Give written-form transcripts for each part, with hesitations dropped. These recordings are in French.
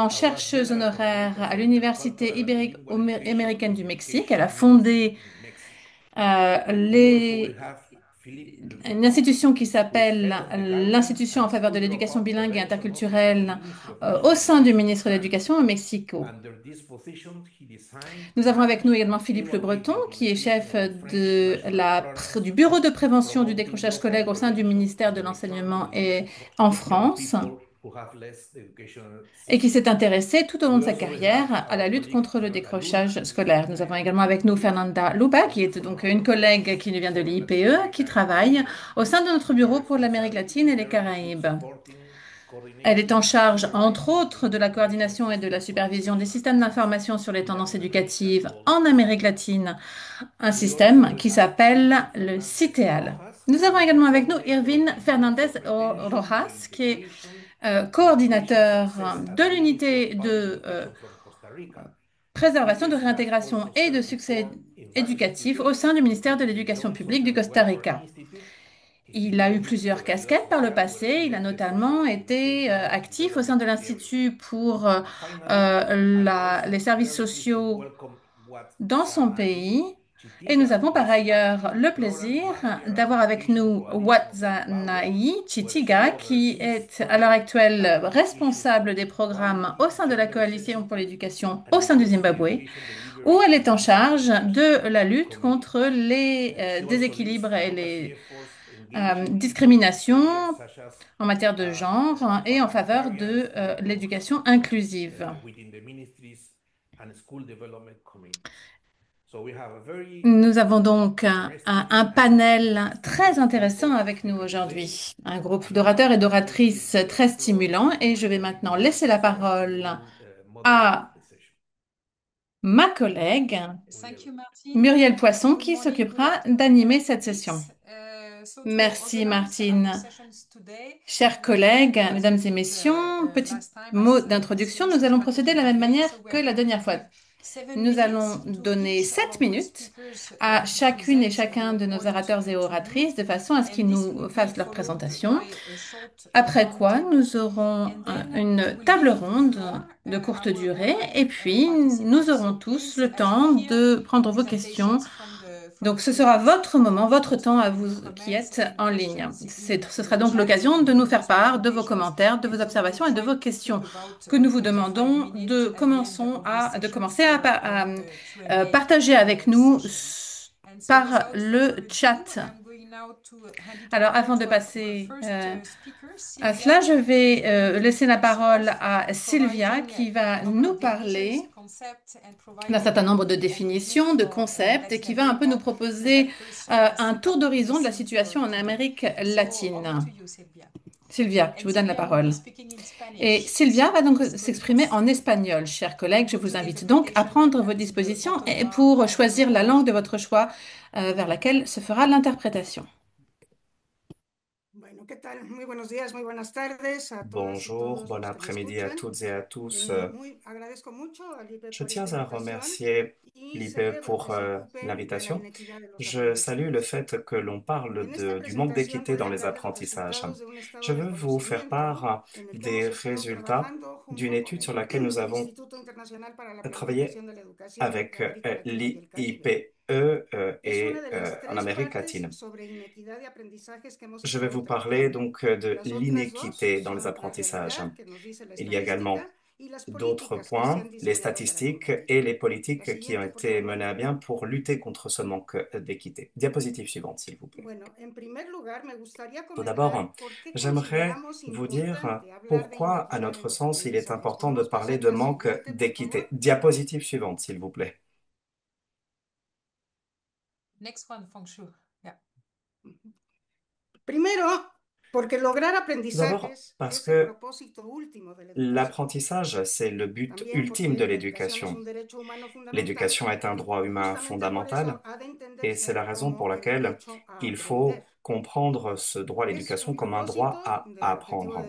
actuellement chercheuse honoraire à l'Université ibérique-américaine du Mexique. Elle a fondé les une institution qui s'appelle l'Institution en faveur de l'éducation bilingue et interculturelle au sein du ministre de l'Éducation au Mexique. Nous avons avec nous également Philippe Le Breton, qui est chef du Bureau de prévention du décrochage scolaire au sein du ministère de l'Enseignement et en France, et qui s'est intéressé tout au long de sa carrière à la lutte contre le décrochage scolaire. Nous avons également avec nous Fernanda Luba, qui est donc une collègue qui nous vient de l'IPE, qui travaille au sein de notre bureau pour l'Amérique latine et les Caraïbes. Elle est en charge, entre autres, de la coordination et de la supervision des systèmes d'information sur les tendances éducatives en Amérique latine, un système qui s'appelle le CITEAL. Nous avons également avec nous Irvine Fernandez Rojas, qui est coordinateur de l'unité de préservation, de réintégration et de succès éducatif au sein du ministère de l'Éducation publique du Costa Rica. Il a eu plusieurs casquettes par le passé. Il a notamment été actif au sein de l'Institut pour les services sociaux dans son pays. Et nous avons par ailleurs le plaisir d'avoir avec nous Wadzanai Chitiga, qui est à l'heure actuelle responsable des programmes au sein de la Coalition pour l'éducation au sein du Zimbabwe, où elle est en charge de la lutte contre les déséquilibres et les discriminations en matière de genre et en faveur de l'éducation inclusive. Nous avons donc un panel très intéressant avec nous aujourd'hui, un groupe d'orateurs et d'oratrices très stimulant, et je vais maintenant laisser la parole à ma collègue Muriel Poisson qui s'occupera d'animer cette session. Merci Martine. Chers collègues, mesdames et messieurs, petit mot d'introduction. Nous allons procéder de la même manière que la dernière fois. Nous allons donner 7 minutes à chacune et chacun de nos orateurs et oratrices de façon à ce qu'ils nous fassent leur présentation. Après quoi, nous aurons une table ronde de courte durée et puis nous aurons tous le temps de prendre vos questions. Donc, ce sera votre moment, votre temps à vous qui êtes en ligne. Ce sera donc l'occasion de nous faire part de vos commentaires, de vos observations et de vos questions que nous vous demandons de commencer à partager avec nous par le chat. Alors, avant de passer à cela, je vais laisser la parole à Sylvia qui va nous parler d'un certain nombre de définitions, de concepts et qui va un peu nous proposer un tour d'horizon de la situation en Amérique latine. Sylvia, je vous donne la parole. Et Sylvia va donc s'exprimer en espagnol. Chers collègues, je vous invite donc à prendre vos dispositions et pour choisir la langue de votre choix vers laquelle se fera l'interprétation. Bonjour, bon après-midi à toutes et à tous. Je tiens à remercier l'IPE pour l'invitation. Je salue le fait que l'on parle du manque d'équité dans les apprentissages. Je veux vous faire part des résultats d'une étude sur laquelle nous avons travaillé avec l'IPE et en Amérique latine. Je vais vous parler donc de l'inéquité dans les apprentissages. Il y a également d'autres points, les statistiques et les politiques qui ont été menées à bien pour lutter contre ce manque d'équité. Diapositive suivante, s'il vous plaît. Tout d'abord, j'aimerais vous dire pourquoi, à notre sens, il est important de parler de manque d'équité. Diapositive suivante, s'il vous plaît. Next one, Feng Shui. Yeah. Tout d'abord, parce que l'apprentissage, c'est le but ultime de l'éducation. L'éducation est un droit humain fondamental et c'est la raison pour laquelle il faut comprendre ce droit à l'éducation comme un droit à apprendre.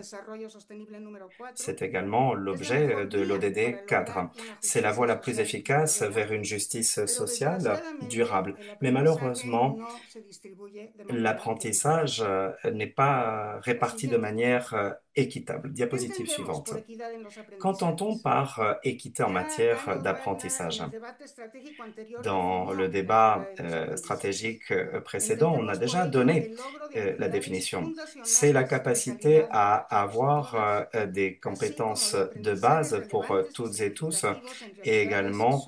C'est également l'objet de l'ODD 4. C'est la voie la plus efficace vers une justice sociale durable. Mais malheureusement, l'apprentissage n'est pas réparti de manière équitable. Diapositive suivante. Qu'entend-on par équité en matière d'apprentissage? Dans le débat stratégique précédent, on a déjà donné donner la définition. C'est la capacité à avoir des compétences de base pour toutes et tous et également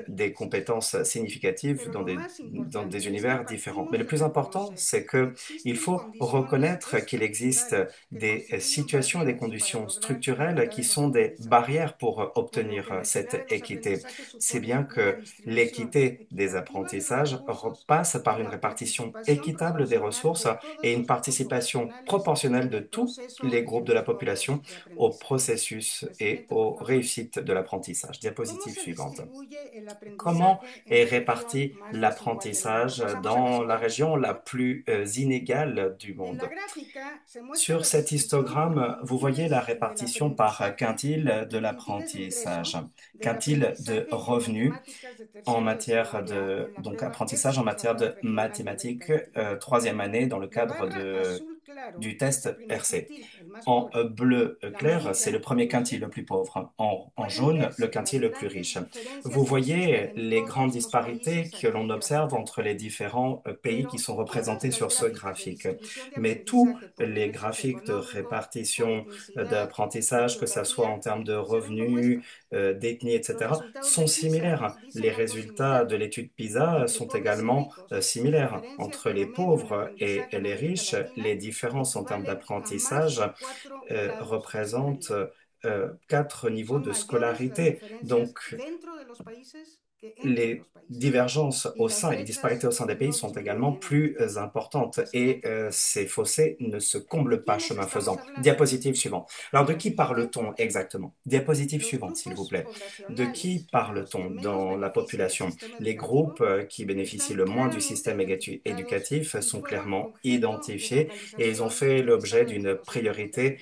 des compétences significatives dans des univers différents. Mais le plus important, c'est que il faut reconnaître qu'il existe des situations et des conditions structurelles qui sont des barrières pour obtenir cette équité. C'est bien que l'équité des apprentissages passe par une répartition équitable des ressources et une participation proportionnelle de tous les groupes de la population au processus et aux réussites de l'apprentissage. Diapositive suivante. Comment est réparti l'apprentissage dans la région la plus inégale du monde? Sur cet histogramme, vous voyez la répartition par quintile de l'apprentissage, quintile de revenus en matière donc apprentissage en matière de mathématiques, troisième année dans le cadre du test RC. En bleu clair, c'est le premier quintile le plus pauvre. En jaune, le quintile le plus riche. Vous voyez les grandes disparités que l'on observe entre les différents pays qui sont représentés sur ce graphique. Mais tous les graphiques de répartition d'apprentissage, que ce soit en termes de revenus, d'ethnie, etc., sont similaires. Les résultats de l'étude PISA sont également similaires. Entre les pauvres et les riches, les différences en termes d'apprentissage représentent quatre niveaux de scolarité. Donc, les divergences au sein et les disparités au sein des pays sont également plus importantes et ces fossés ne se comblent pas chemin faisant. Diapositive suivante. Alors, de qui parle-t-on exactement? Diapositive suivante, s'il vous plaît. De qui parle-t-on dans la population? Les groupes qui bénéficient le moins du système éducatif sont clairement identifiés et ils ont fait l'objet d'une priorité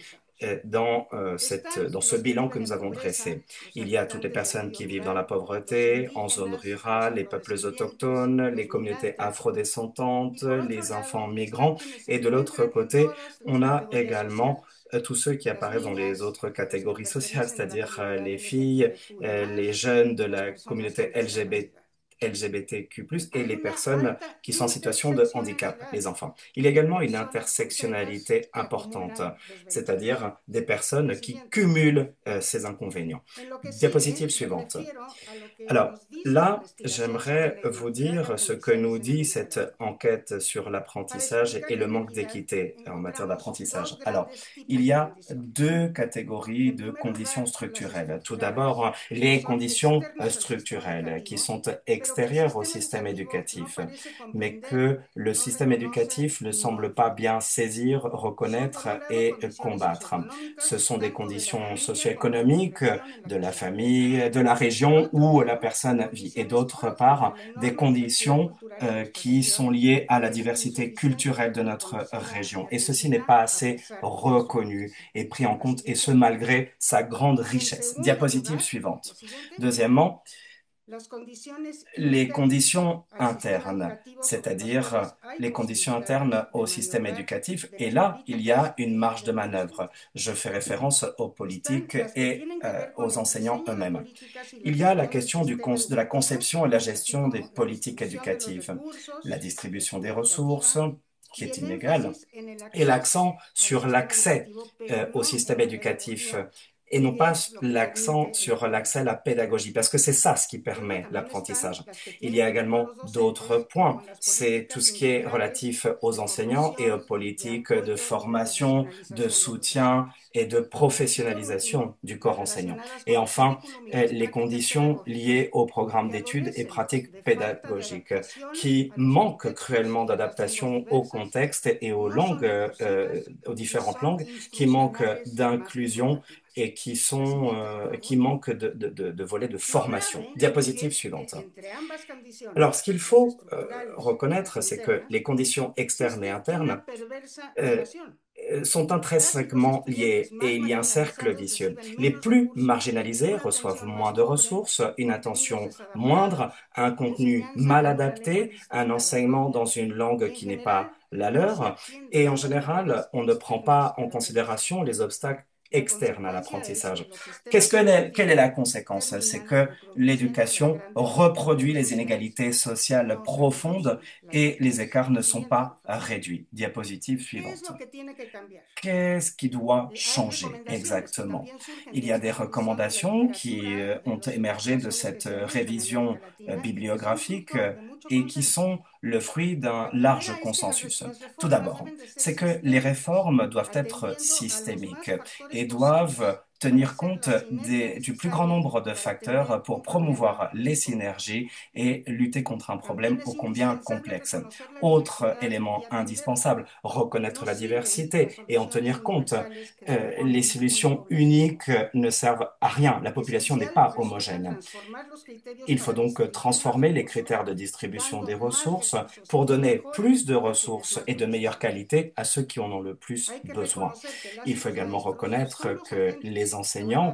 dans ce bilan que nous avons dressé. Il y a toutes les personnes qui vivent dans la pauvreté, en zone rurale, les peuples autochtones, les communautés afrodescendantes, les enfants migrants. Et de l'autre côté, on a également tous ceux qui apparaissent dans les autres catégories sociales, c'est-à-dire les filles, les jeunes de la communauté LGBTQ+, et les personnes qui sont en situation de handicap, les enfants. Il y a également une intersectionnalité importante, c'est-à-dire des personnes qui cumulent ces inconvénients. Diapositive suivante. Alors là, j'aimerais vous dire ce que nous dit cette enquête sur l'apprentissage et le manque d'équité en matière d'apprentissage. Alors, il y a deux catégories de conditions structurelles. Tout d'abord, les conditions structurelles qui sont extérieures au système éducatif, mais que le système éducatif ne semble pas bien saisir, reconnaître et combattre. Ce sont des conditions socio-économiques de la famille, de la région où la personne vit, et d'autre part, des conditions qui sont liées à la diversité culturelle de notre région. Et ceci n'est pas assez reconnu et pris en compte, et ce malgré sa grande richesse. Diapositive suivante. Deuxièmement, les conditions internes, c'est-à-dire les conditions internes au système éducatif. Et là, il y a une marge de manœuvre. Je fais référence aux politiques et aux enseignants eux-mêmes. Il y a la question de la conception et la gestion des politiques éducatives, la distribution des ressources, qui est inégale, et l'accent sur l'accès au système éducatif et non pas l'accent sur l'accès à la pédagogie, parce que c'est ça ce qui permet l'apprentissage. Il y a également d'autres points, c'est tout ce qui est relatif aux enseignants et aux politiques de formation, de soutien et de professionnalisation du corps enseignant. Et enfin, les conditions liées au programme d'études et pratiques pédagogiques qui manquent cruellement d'adaptation au contexte et aux langues, aux différentes langues, qui manquent d'inclusion et qui manquent de volets de formation. Diapositive suivante. Alors, ce qu'il faut reconnaître, c'est que les conditions externes et internes euh, sont intrinsèquement liées et il y a un cercle vicieux. Les plus marginalisés reçoivent moins de ressources, une attention moindre, un contenu mal adapté, un enseignement dans une langue qui n'est pas la leur et en général, on ne prend pas en considération les obstacles externe à l'apprentissage. Quelle est la conséquence? C'est que l'éducation reproduit les inégalités sociales profondes et les écarts ne sont pas réduits. Diapositive suivante. Qu'est-ce qui doit changer exactement? Il y a des recommandations qui ont émergé de cette révision bibliographique et qui sont le fruit d'un large consensus. Tout d'abord, c'est que les réformes doivent être systémiques et doivent tenir compte du plus grand nombre de facteurs pour promouvoir les synergies et lutter contre un problème ô combien complexe. Autre élément indispensable, reconnaître la diversité et en tenir compte. Les solutions uniques ne servent à rien. La population n'est pas homogène. Il faut donc transformer les critères de distribution des ressources pour donner plus de ressources et de meilleure qualité à ceux qui en ont le plus besoin. Il faut également reconnaître que les enseignants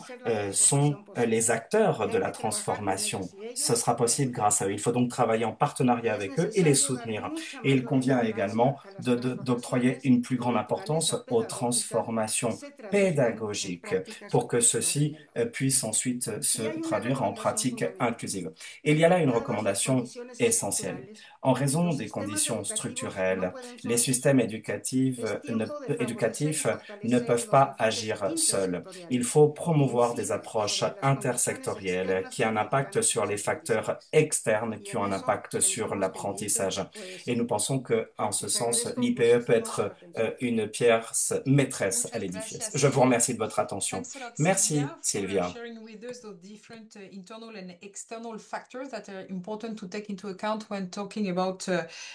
sont les acteurs de la transformation. Ce sera possible grâce à eux. Il faut donc travailler en partenariat avec eux et les soutenir. Et il convient également d'octroyer une plus grande importance aux transformations pédagogiques pour que ceci puisse ensuite se traduire en pratiques inclusives. Il y a là une recommandation essentielle. En raison des conditions structurelles, les systèmes éducatifs ne peuvent pas agir seuls. Il faut promouvoir des approches intersectorielles qui ont un impact sur les facteurs externes qui ont un impact sur l'apprentissage. Et nous pensons que, en ce sens, l'IPE peut être une pierre maîtresse à l'édifice. Je vous remercie de votre attention. Merci, Sylvia. Sharing with us the different internal and external factors that are important to take into account when talking about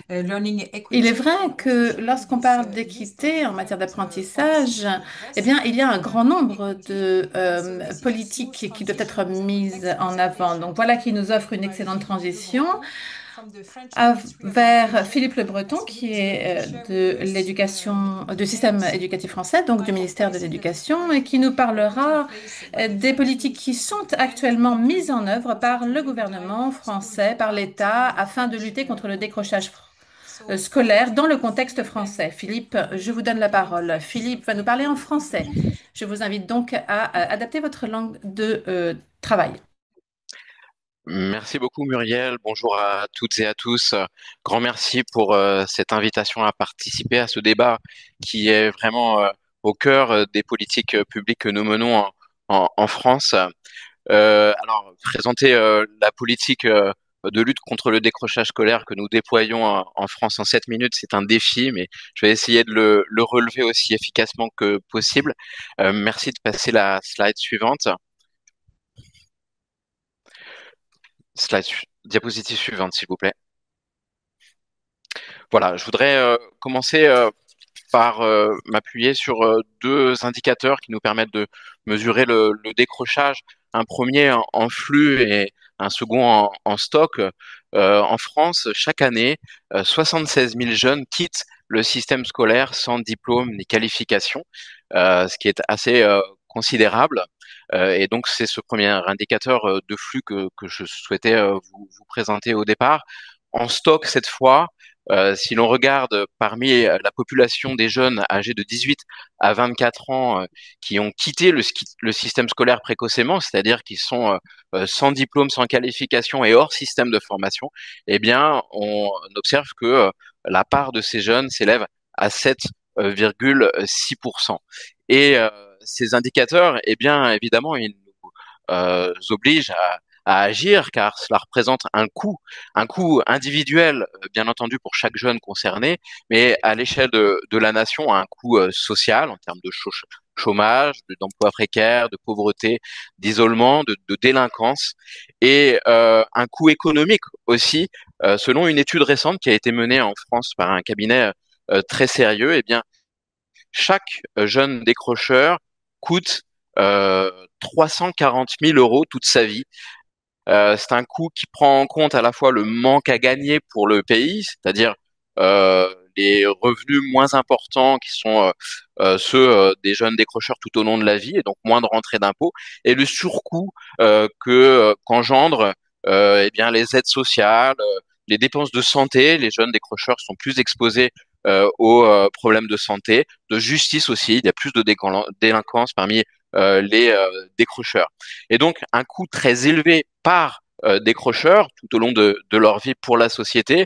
learning equity. Il est vrai que lorsqu'on parle d'équité en matière d'apprentissage, eh bien, il y a un grand nombre de politiques qui doivent être mises en avant. Donc voilà qui nous offre une excellente transition vers Philippe Le Breton, qui est de l'éducation, du système éducatif français, donc du ministère de l'Éducation, et qui nous parlera des politiques qui sont actuellement mises en œuvre par le gouvernement français, par l'État, afin de lutter contre le décrochage scolaire dans le contexte français. Philippe, je vous donne la parole. Philippe va nous parler en français. Je vous invite donc à adapter votre langue de travail. Merci beaucoup Muriel, bonjour à toutes et à tous. Grand merci pour cette invitation à participer à ce débat qui est vraiment au cœur des politiques publiques que nous menons en France. Alors, présenter la politique de lutte contre le décrochage scolaire que nous déployons en France en 7 minutes, c'est un défi, mais je vais essayer de le relever aussi efficacement que possible. Merci de passer la slide suivante. Diapositive suivante, s'il vous plaît. Voilà, je voudrais commencer par m'appuyer sur deux indicateurs qui nous permettent de mesurer le décrochage. Un premier en flux et un second en stock. En France, chaque année, 76 000 jeunes quittent le système scolaire sans diplôme ni qualification, ce qui est assez considérable. Et donc, c'est ce premier indicateur de flux que je souhaitais vous présenter au départ. En stock, cette fois, si l'on regarde parmi la population des jeunes âgés de 18 à 24 ans qui ont quitté le système scolaire précocement, c'est-à-dire qui sont sans diplôme, sans qualification et hors système de formation, eh bien, on observe que la part de ces jeunes s'élève à 7,6%. Et ces indicateurs, eh bien, évidemment, ils nous obligent à agir car cela représente un coût individuel, bien entendu, pour chaque jeune concerné, mais à l'échelle de la nation, un coût social en termes de chômage, d'emploi précaire, de pauvreté, d'isolement, de délinquance, et un coût économique aussi, selon une étude récente qui a été menée en France par un cabinet très sérieux. Eh bien, chaque jeune décrocheur coûte 340 000 € toute sa vie. C'est un coût qui prend en compte à la fois le manque à gagner pour le pays, c'est-à-dire les revenus moins importants qui sont ceux des jeunes décrocheurs tout au long de la vie, et donc moins de rentrées d'impôts, et le surcoût qu'engendrent eh bien les aides sociales, les dépenses de santé. Les jeunes décrocheurs sont plus exposés aux problèmes de santé, de justice aussi. Il y a plus de délinquance parmi les décrocheurs. Et donc, un coût très élevé par décrocheurs tout au long de leur vie pour la société.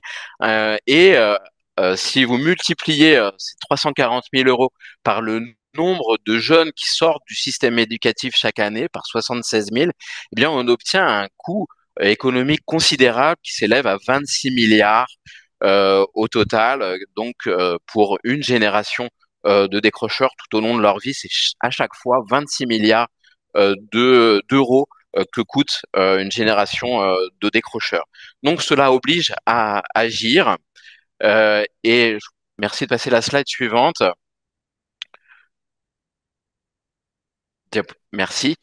Si vous multipliez ces 340 000 euros par le nombre de jeunes qui sortent du système éducatif chaque année, par 76 000, eh bien, on obtient un coût économique considérable qui s'élève à 26 milliards au total. Donc, pour une génération de décrocheurs tout au long de leur vie, c'est à chaque fois 26 milliards d'euros que coûte une génération de décrocheurs. Donc, cela oblige à agir. Merci de passer la slide suivante. Merci.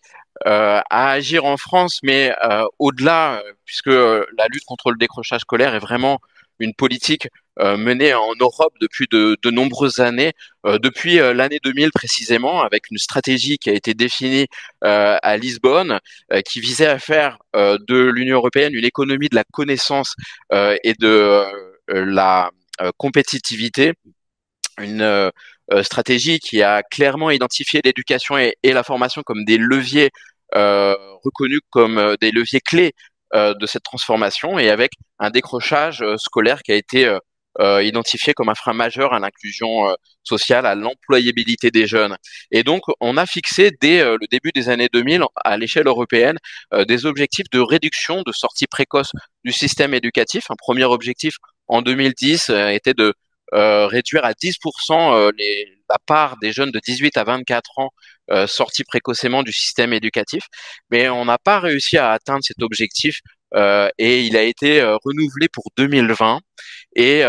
À agir en France, mais au-delà, puisque la lutte contre le décrochage scolaire est vraiment une politique menée en Europe depuis de nombreuses années, depuis l'année 2000 précisément, avec une stratégie qui a été définie à Lisbonne, qui visait à faire de l'Union européenne une économie de la connaissance et de la compétitivité, une stratégie qui a clairement identifié l'éducation et la formation comme des leviers reconnus comme des leviers clés de cette transformation, et avec un décrochage scolaire qui a été identifié comme un frein majeur à l'inclusion sociale, à l'employabilité des jeunes. Et donc, on a fixé dès le début des années 2000 à l'échelle européenne des objectifs de réduction de sortie précoce du système éducatif. Un premier objectif en 2010 était de réduire à 10% la part des jeunes de 18 à 24 ans sortis précocement du système éducatif. Mais on n'a pas réussi à atteindre cet objectif et il a été renouvelé pour 2020. Et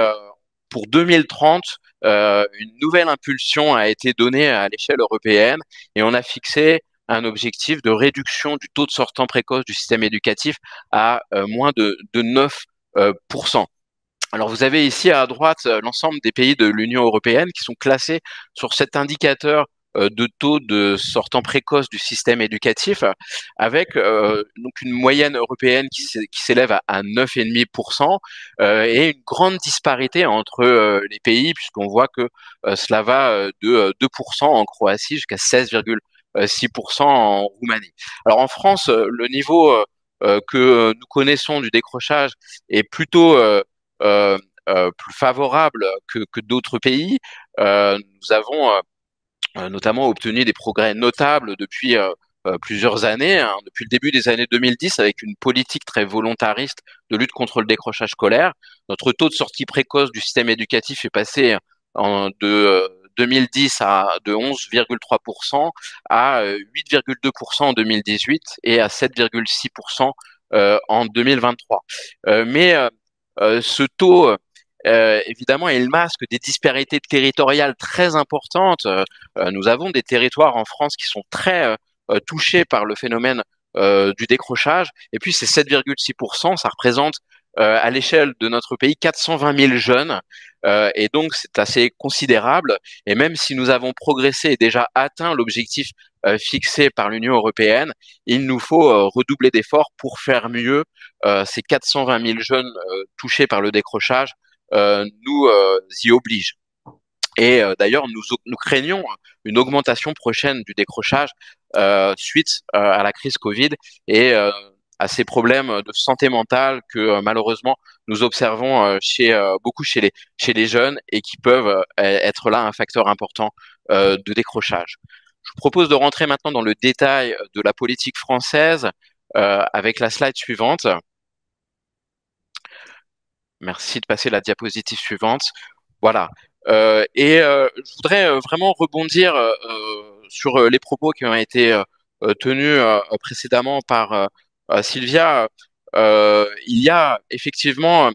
pour 2030, une nouvelle impulsion a été donnée à l'échelle européenne et on a fixé un objectif de réduction du taux de sortants précoces du système éducatif à moins de 9%. Alors vous avez ici à droite l'ensemble des pays de l'Union européenne qui sont classés sur cet indicateur de taux de sortants précoces du système éducatif, avec donc une moyenne européenne qui s'élève à 9,5% et une grande disparité entre les pays, puisqu'on voit que cela va de 2% en Croatie jusqu'à 16,6% en Roumanie. Alors en France, le niveau que nous connaissons du décrochage est plutôt plus favorable que d'autres pays. Nous avons notamment obtenu des progrès notables depuis plusieurs années, hein, depuis le début des années 2010, avec une politique très volontariste de lutte contre le décrochage scolaire. Notre taux de sortie précoce du système éducatif est passé de 2010 de 11,3% à 8,2% en 2018 et à 7,6% en 2023. Mais ce taux, évidemment, il masque des disparités territoriales très importantes. Nous avons des territoires en France qui sont très touchés par le phénomène du décrochage. Et puis, ces 7,6%, ça représente à l'échelle de notre pays 420 000 jeunes. Et donc, c'est assez considérable. Et même si nous avons progressé et déjà atteint l'objectif fixé par l'Union européenne, il nous faut redoubler d'efforts pour faire mieux. Ces 420 000 jeunes touchés par le décrochage nous y obligent. Et d'ailleurs, nous craignons une augmentation prochaine du décrochage suite à la crise Covid et à ces problèmes de santé mentale que malheureusement nous observons beaucoup chez les jeunes et qui peuvent être là un facteur important de décrochage. Je vous propose de rentrer maintenant dans le détail de la politique française avec la slide suivante. Merci de passer la diapositive suivante. Voilà. Je voudrais vraiment rebondir sur les propos qui ont été tenus précédemment par Sylvia. Il y a effectivement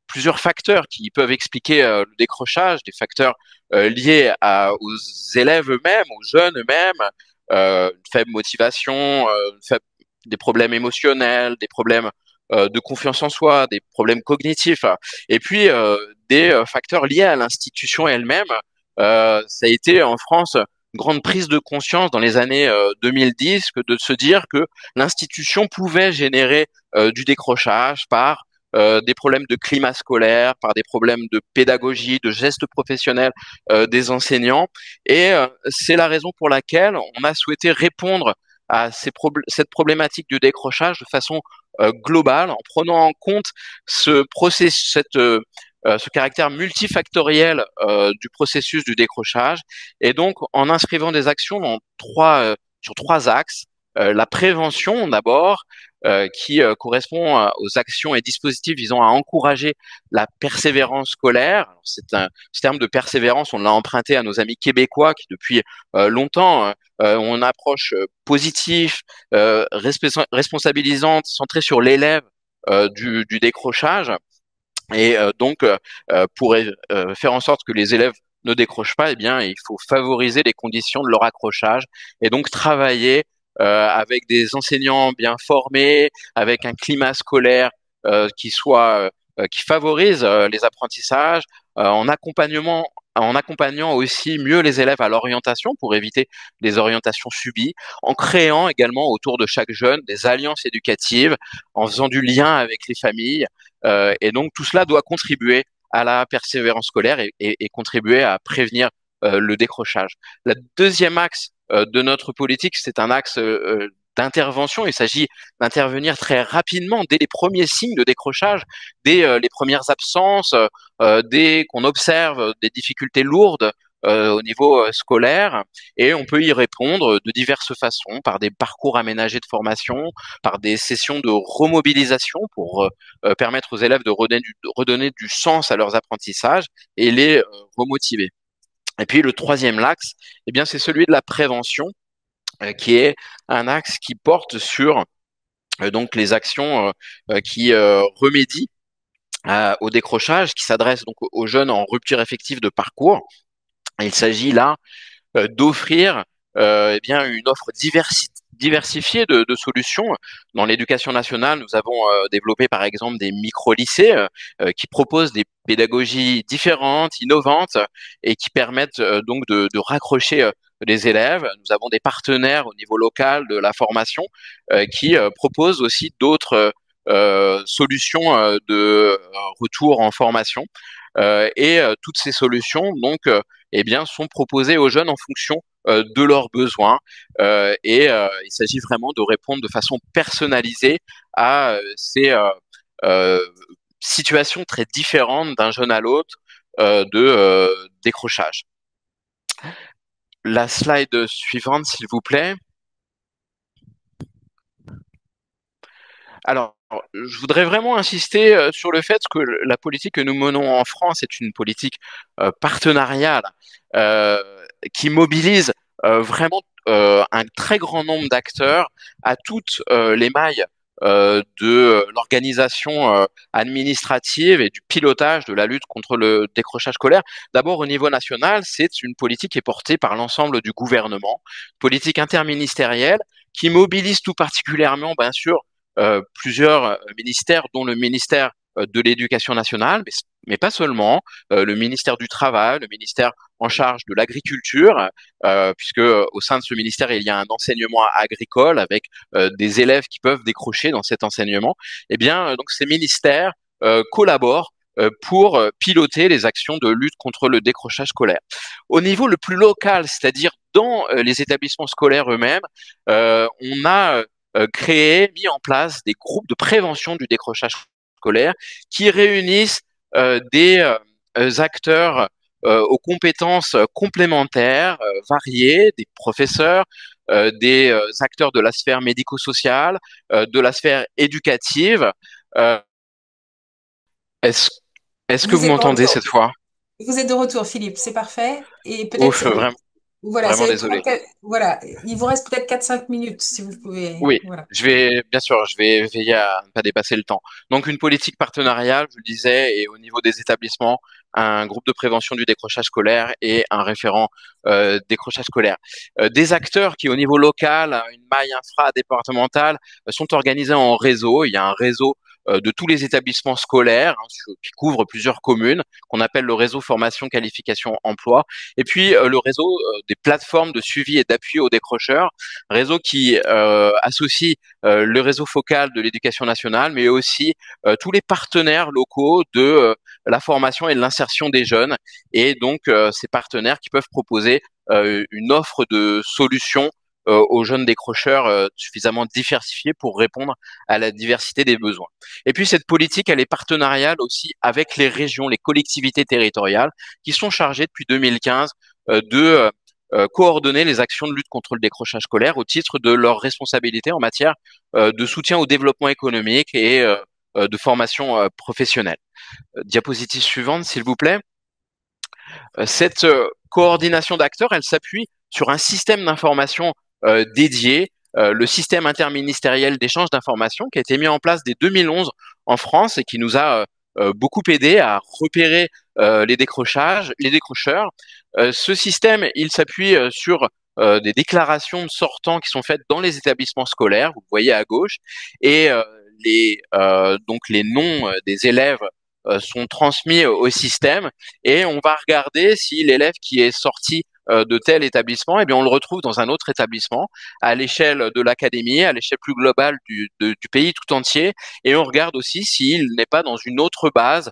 plusieurs facteurs qui peuvent expliquer le décrochage, des facteurs liés aux élèves eux-mêmes, aux jeunes eux-mêmes, une faible motivation, des problèmes émotionnels, des problèmes de confiance en soi, des problèmes cognitifs, et puis des facteurs liés à l'institution elle-même. Ça a été en France une grande prise de conscience dans les années 2010 que de se dire que l'institution pouvait générer du décrochage par des problèmes de climat scolaire, par des problèmes de pédagogie, de gestes professionnels des enseignants. Et c'est la raison pour laquelle on a souhaité répondre à cette problématique du décrochage de façon globale, en prenant en compte ce processus, ce caractère multifactoriel du processus du décrochage, et donc en inscrivant des actions sur trois axes. La prévention d'abord, qui correspond aux actions et dispositifs visant à encourager la persévérance scolaire. Alors, ce terme de persévérance, on l'a emprunté à nos amis québécois qui depuis longtemps ont une approche positive, responsabilisante, centrée sur l'élève du décrochage. Et donc, pour faire en sorte que les élèves ne décrochent pas, eh bien, il faut favoriser les conditions de leur accrochage et donc travailler avec des enseignants bien formés, avec un climat scolaire qui favorise les apprentissages, en accompagnant aussi mieux les élèves à l'orientation pour éviter les orientations subies, en créant également autour de chaque jeune des alliances éducatives, en faisant du lien avec les familles. Et donc tout cela doit contribuer à la persévérance scolaire et contribuer à prévenir le décrochage. Le deuxième axe de notre politique, c'est un axe d'intervention. Il s'agit d'intervenir très rapidement dès les premiers signes de décrochage, dès les premières absences, dès qu'on observe des difficultés lourdes au niveau scolaire, et on peut y répondre de diverses façons, par des parcours aménagés de formation, par des sessions de remobilisation pour permettre aux élèves de redonner du sens à leurs apprentissages et les remotiver. Et puis le troisième axe, eh bien, c'est celui de la prévention, qui est un axe qui porte sur donc les actions qui remédient au décrochage, qui s'adressent donc aux jeunes en rupture effective de parcours. Et il s'agit là d'offrir eh bien une offre diversifiée de solutions. Dans l'éducation nationale, nous avons développé par exemple des micro-lycées qui proposent des pédagogies différentes, innovantes, et qui permettent donc de raccrocher les élèves. Nous avons des partenaires au niveau local de la formation qui proposent aussi d'autres solutions de retour en formation. Et toutes ces solutions donc eh bien sont proposées aux jeunes en fonction de leurs besoins, et il s'agit vraiment de répondre de façon personnalisée à ces situations très différentes d'un jeune à l'autre de décrochage. La slide suivante, s'il vous plaît. Alors, je voudrais vraiment insister sur le fait que la politique que nous menons en France est une politique partenariale qui mobilise vraiment un très grand nombre d'acteurs à toutes les mailles de l'organisation administrative et du pilotage de la lutte contre le décrochage scolaire. D'abord, au niveau national, c'est une politique qui est portée par l'ensemble du gouvernement, politique interministérielle qui mobilise tout particulièrement, bien sûr, plusieurs ministères, dont le ministère de l'Éducation nationale, mais pas seulement, le ministère du Travail, le ministère en charge de l'agriculture, puisque au sein de ce ministère, il y a un enseignement agricole avec des élèves qui peuvent décrocher dans cet enseignement. Eh bien, donc ces ministères collaborent pour piloter les actions de lutte contre le décrochage scolaire. Au niveau le plus local, c'est-à-dire dans les établissements scolaires eux-mêmes, on a mis en place des groupes de prévention du décrochage scolaire qui réunissent des acteurs aux compétences complémentaires, variées, des professeurs, des acteurs de la sphère médico-sociale, de la sphère éducative. Est-ce, est-ce que Vous vous êtes de m'entendez retour. cette fois? Vous êtes de retour, Philippe, c'est parfait. Et Ouf, peut-être, voilà, vraiment désolé. voilà, il vous reste peut-être 4-5 minutes, si vous pouvez. Oui, Voilà. bien sûr, je vais veiller à ne pas dépasser le temps. Donc, une politique partenariale, je le disais, et au niveau des établissements, un groupe de prévention du décrochage scolaire et un référent décrochage scolaire. Des acteurs qui, au niveau local, une maille infra-départementale, sont organisés en réseau. Il y a un réseau de tous les établissements scolaires qui couvrent plusieurs communes, qu'on appelle le réseau formation, qualification, emploi, et puis le réseau des plateformes de suivi et d'appui aux décrocheurs, réseau qui associe le réseau focal de l'éducation nationale, mais aussi tous les partenaires locaux de la formation et de l'insertion des jeunes, et donc ces partenaires qui peuvent proposer une offre de solutions aux jeunes décrocheurs suffisamment diversifiés pour répondre à la diversité des besoins. Et puis cette politique, elle est partenariale aussi avec les régions, les collectivités territoriales, qui sont chargées depuis 2015 de coordonner les actions de lutte contre le décrochage scolaire au titre de leurs responsabilités en matière de soutien au développement économique et de formation professionnelle. Diapositive suivante, s'il vous plaît. Cette coordination d'acteurs, elle s'appuie sur un système d'information dédié, le système interministériel d'échange d'informations qui a été mis en place dès 2011 en France et qui nous a beaucoup aidé à repérer les décrocheurs. Ce système, il s'appuie sur des déclarations de sortants qui sont faites dans les établissements scolaires, vous le voyez à gauche, et donc les noms des élèves sont transmis au système, et on va regarder si l'élève qui est sorti de tel établissement, eh bien on le retrouve dans un autre établissement à l'échelle de l'académie, à l'échelle plus globale du pays tout entier, et on regarde aussi s'il n'est pas dans une autre base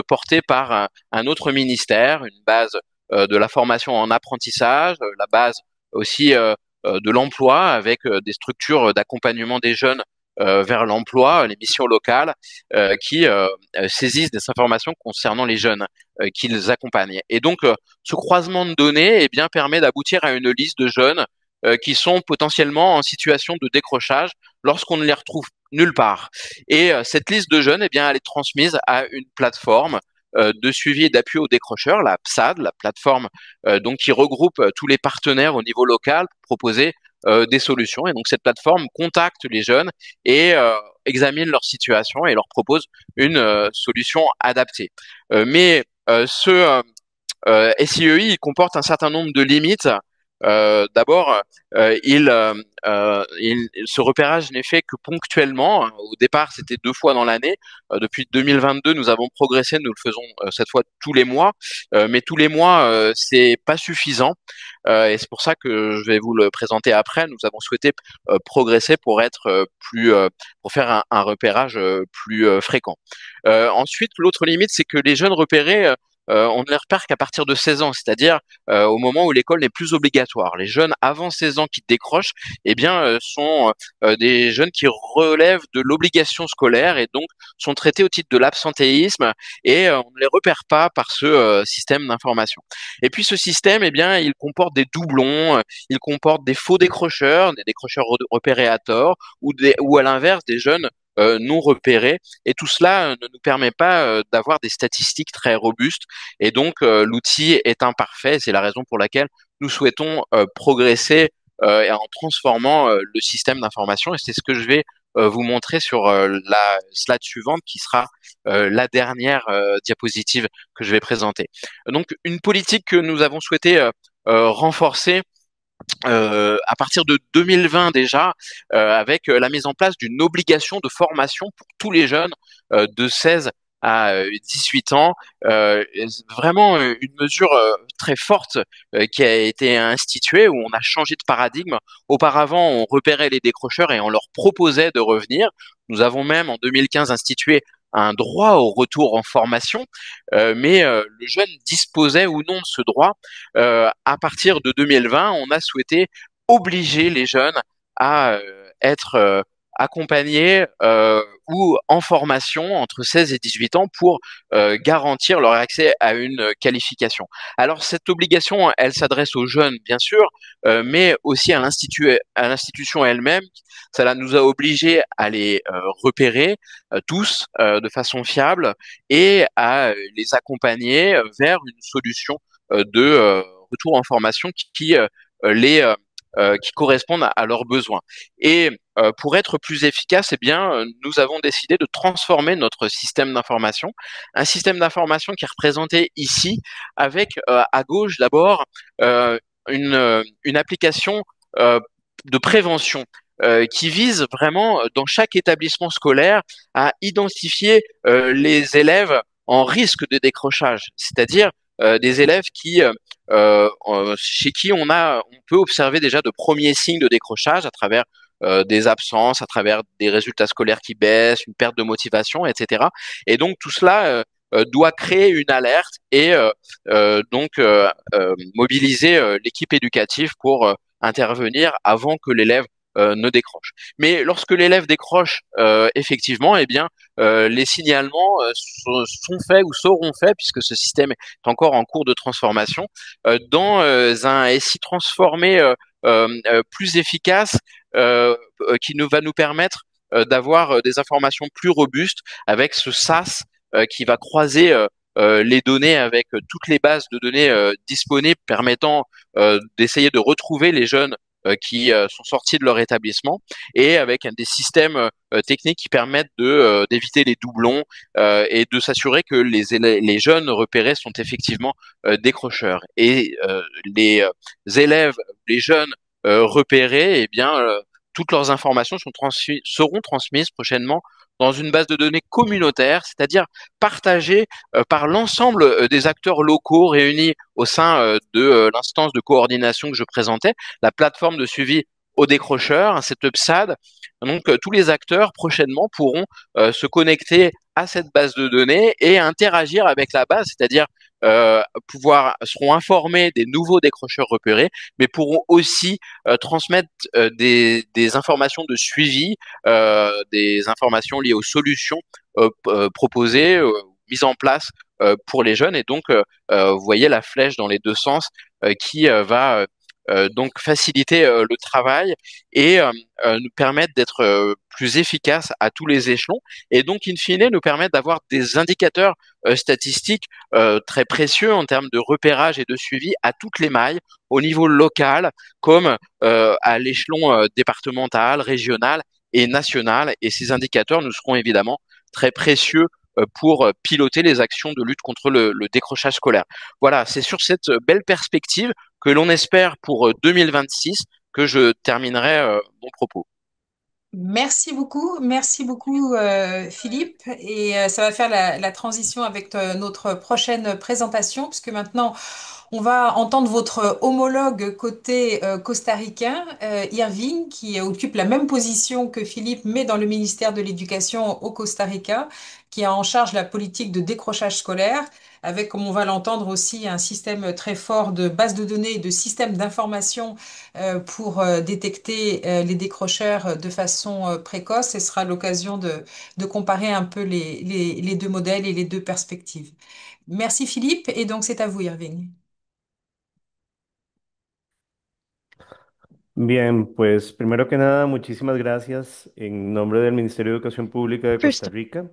portée par un autre ministère, une base de la formation en apprentissage, la base aussi de l'emploi avec des structures d'accompagnement des jeunes vers l'emploi, les missions locales qui saisissent des informations concernant les jeunes qu'ils accompagnent. Et donc, ce croisement de données eh bien, permet d'aboutir à une liste de jeunes qui sont potentiellement en situation de décrochage lorsqu'on ne les retrouve nulle part. Et cette liste de jeunes, eh bien, elle est transmise à une plateforme de suivi et d'appui aux décrocheurs, la PSAD, la plateforme donc qui regroupe tous les partenaires au niveau local pour proposer des solutions. Et donc cette plateforme contacte les jeunes et examine leur situation et leur propose une solution adaptée. Mais ce SIEI il comporte un certain nombre de limites. D'abord, ce repérage n'est fait que ponctuellement. Au départ, c'était 2 fois dans l'année. Depuis 2022, nous avons progressé. Nous le faisons cette fois tous les mois. Mais tous les mois, c'est pas suffisant. Et c'est pour ça que je vais vous le présenter après. Nous avons souhaité progresser pour être pour faire un repérage plus fréquent. Ensuite, l'autre limite, c'est que les jeunes repérés on ne les repère qu'à partir de 16 ans, c'est-à-dire au moment où l'école n'est plus obligatoire. Les jeunes avant 16 ans qui décrochent, eh bien, sont des jeunes qui relèvent de l'obligation scolaire et donc sont traités au titre de l'absentéisme et on ne les repère pas par ce système d'information. Et puis ce système, eh bien, il comporte des doublons, il comporte des faux décrocheurs, des décrocheurs repérés à tort ou à l'inverse des jeunes non repérés, et tout cela ne nous permet pas d'avoir des statistiques très robustes, et donc l'outil est imparfait. C'est la raison pour laquelle nous souhaitons progresser en transformant le système d'information, et c'est ce que je vais vous montrer sur la slide suivante, qui sera la dernière diapositive que je vais présenter. Donc une politique que nous avons souhaité renforcer à partir de 2020 déjà, avec la mise en place d'une obligation de formation pour tous les jeunes de 16 à 18 ans, vraiment une mesure très forte qui a été instituée, où on a changé de paradigme. Auparavant, on repérait les décrocheurs et on leur proposait de revenir. Nous avons même en 2015 institué un droit au retour en formation, mais le jeune disposait ou non de ce droit. À partir de 2020, on a souhaité obliger les jeunes à être accompagnés ou en formation entre 16 et 18 ans pour garantir leur accès à une qualification. Alors cette obligation, elle s'adresse aux jeunes, bien sûr, mais aussi à l'institution elle-même. Cela nous a obligés à les repérer tous de façon fiable et à les accompagner vers une solution de retour en formation qui correspondent à leurs besoins. Et pour être plus efficace, eh bien, nous avons décidé de transformer notre système d'information, un système d'information qui est représenté ici avec à gauche d'abord une application de prévention. qui vise vraiment dans chaque établissement scolaire à identifier les élèves en risque de décrochage, c'est-à-dire des élèves chez qui on peut observer déjà de premiers signes de décrochage à travers des absences, à travers des résultats scolaires qui baissent, une perte de motivation, etc. Et donc tout cela doit créer une alerte et mobiliser l'équipe éducative pour intervenir avant que l'élève ne décroche. Mais lorsque l'élève décroche, effectivement, eh bien, les signalements sont faits ou seront faits, puisque ce système est encore en cours de transformation, dans un SI transformé plus efficace qui va nous permettre d'avoir des informations plus robustes avec ce SAS qui va croiser les données avec toutes les bases de données disponibles permettant d'essayer de retrouver les jeunes qui sont sortis de leur établissement et avec des systèmes techniques qui permettent d'éviter les doublons et de s'assurer que les jeunes repérés sont effectivement décrocheurs. Et les élèves, les jeunes repérés, eh bien, toutes leurs informations seront transmises prochainement dans une base de données communautaire, c'est-à-dire partagée par l'ensemble des acteurs locaux réunis au sein de l'instance de coordination que je présentais, la plateforme de suivi aux décrocheurs, cette UPSAD. Donc, tous les acteurs prochainement pourront se connecter à cette base de données et interagir avec la base, c'est-à-dire seront informés des nouveaux décrocheurs repérés, mais pourront aussi transmettre des informations de suivi, des informations liées aux solutions proposées, mises en place pour les jeunes. Et donc, vous voyez la flèche dans les deux sens qui va donc faciliter le travail et nous permettre d'être plus efficace à tous les échelons et donc in fine nous permettre d'avoir des indicateurs statistiques très précieux en termes de repérage et de suivi à toutes les mailles, au niveau local comme à l'échelon départemental, régional et national. Et ces indicateurs nous seront évidemment très précieux pour piloter les actions de lutte contre le décrochage scolaire. Voilà, c'est sur cette belle perspective que l'on espère pour 2026 que je terminerai mon propos. Merci beaucoup Philippe. Et ça va faire la transition avec notre prochaine présentation, puisque maintenant on va entendre votre homologue côté costaricain, Irving, qui occupe la même position que Philippe, mais dans le ministère de l'Éducation au Costa Rica, qui a en charge la politique de décrochage scolaire, avec, comme on va l'entendre aussi, un système très fort de bases de données et de systèmes d'information pour détecter les décrocheurs de façon précoce. Ce sera l'occasion de comparer un peu les deux modèles et les deux perspectives. Merci Philippe, et donc c'est à vous, Irving. Bien, pues primero que nada, muchísimas gracias en nombre del Ministerio de Educación Pública de Costa First, Rica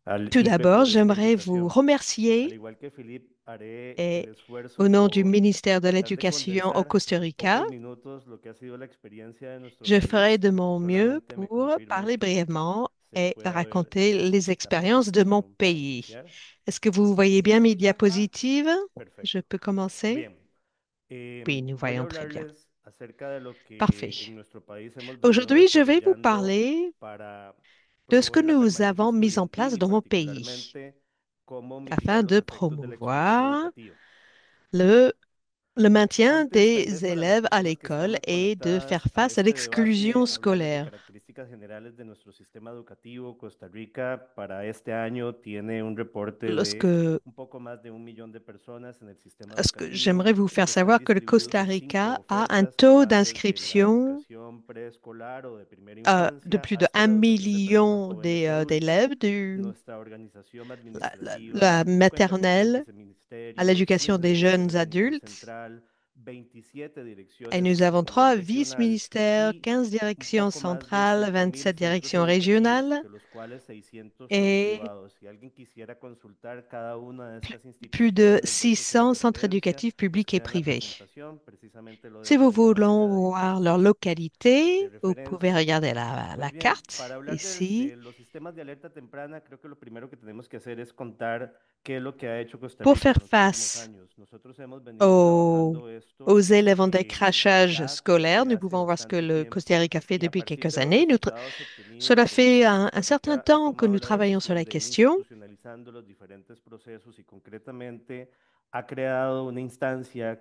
al tout IPE d'abord, por esta j'aimerais vous invitación. Al remercier igual que Philippe, haré el et, esfuerzo au nom du por ministère de tratar de l'Éducation au condensar Costa en Rica. pocos minutos lo que ha sido la experiencia de nuestro Je país. ferai de mon mieux Solamente me pour confirmen parler si brièvement se et puede ver raconter les la expériences de mon presentación para pays. iniciar. Est-ce que vous voyez bien mes diapositives? Je Perfecto. peux commencer? Bien, Oui, nous voy a voyons très bien. hablarles acerca de lo Parfait. que en nuestro país hemos venido Aujourd'hui, je vais vous desarrollando parler para de ce que promover la nous permanencia avons mis en place estudiantil y dans mon pays particularmente cómo afin mitigar los de efectos de la exclusión promouvoir educativa. le le maintien Antes, tal des vez para las élèves à personas que l'école estamos et de conectadas faire a face à este l'exclusion debate, hablarles de scolaire. características generales de nuestro sistema educativo. Costa Rica para este año tiene un reporte de Lorsque, un poco más de 1 millón de personas en el sistema ce que educativo j'aimerais vous que faire están savoir que le distribuidos Costa en 5 Rica a un ofertas que taux van desde la d'inscription educación preescolar o de primera de infancia plus de hasta 1 la educación de personas million jóvenes y adultas. d'élèves de Nuestra organización la administrativa cuenta con 6 maternelle à viceministerios, 10 l'éducation des direcciones jeunes de nivel adultes. central, 27 Et direcciones nous avons a nivel 3 regional vice-ministères, y 15 un directions poco más de centrales, 7.000 27 centros directions educativos, régionales de los cuales 600 son et privados. Si alguien quisiera consultar cada una de estas plus de instituciones, datos y 600 centres referencias, éducatifs publics et está en la privés. presentación, precisamente lo Si vous detallan a voulez manera voir leur de localité, vous pouvez referencia. regarder Pues la bien, carte para hablar ici. de los sistemas de alerta temprana, creo que lo primero que tenemos que hacer es contar pour faire face aux, aux élèves en décrochage scolaire. Nous pouvons voir ce que le Costa Rica fait depuis quelques années. Cela fait un certain temps que nous travaillons sur la question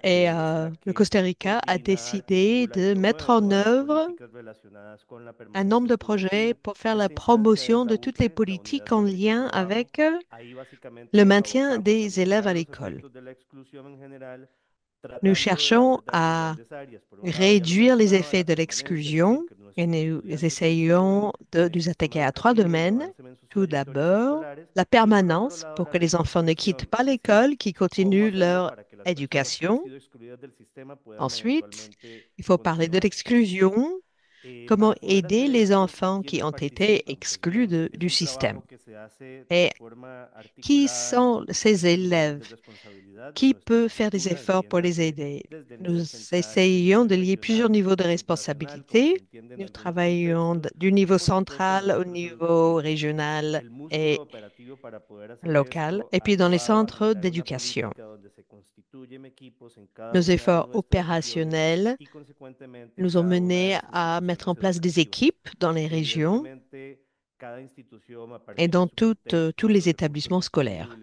et le Costa Rica a décidé de mettre en œuvre un nombre de projets pour faire la promotion de toutes les politiques en lien avec le maintien des élèves à l'école. Nous cherchons à réduire les effets de l'exclusion et nous essayons de nous attaquer à trois domaines. Tout d'abord, la permanence pour que les enfants ne quittent pas l'école, qu'ils continuent leur éducation. Ensuite, il faut parler de l'exclusion, comment aider les enfants qui ont été exclus du système. Et qui sont ces élèves? Qui peut faire des efforts pour les aider? Nous essayons de lier plusieurs niveaux de responsabilité. Nous travaillons du niveau central au niveau régional et local, et puis dans les centres d'éducation. Nos efforts opérationnels nous ont menés à mettre en place des équipes dans les régions et dans tous les établissements scolaires.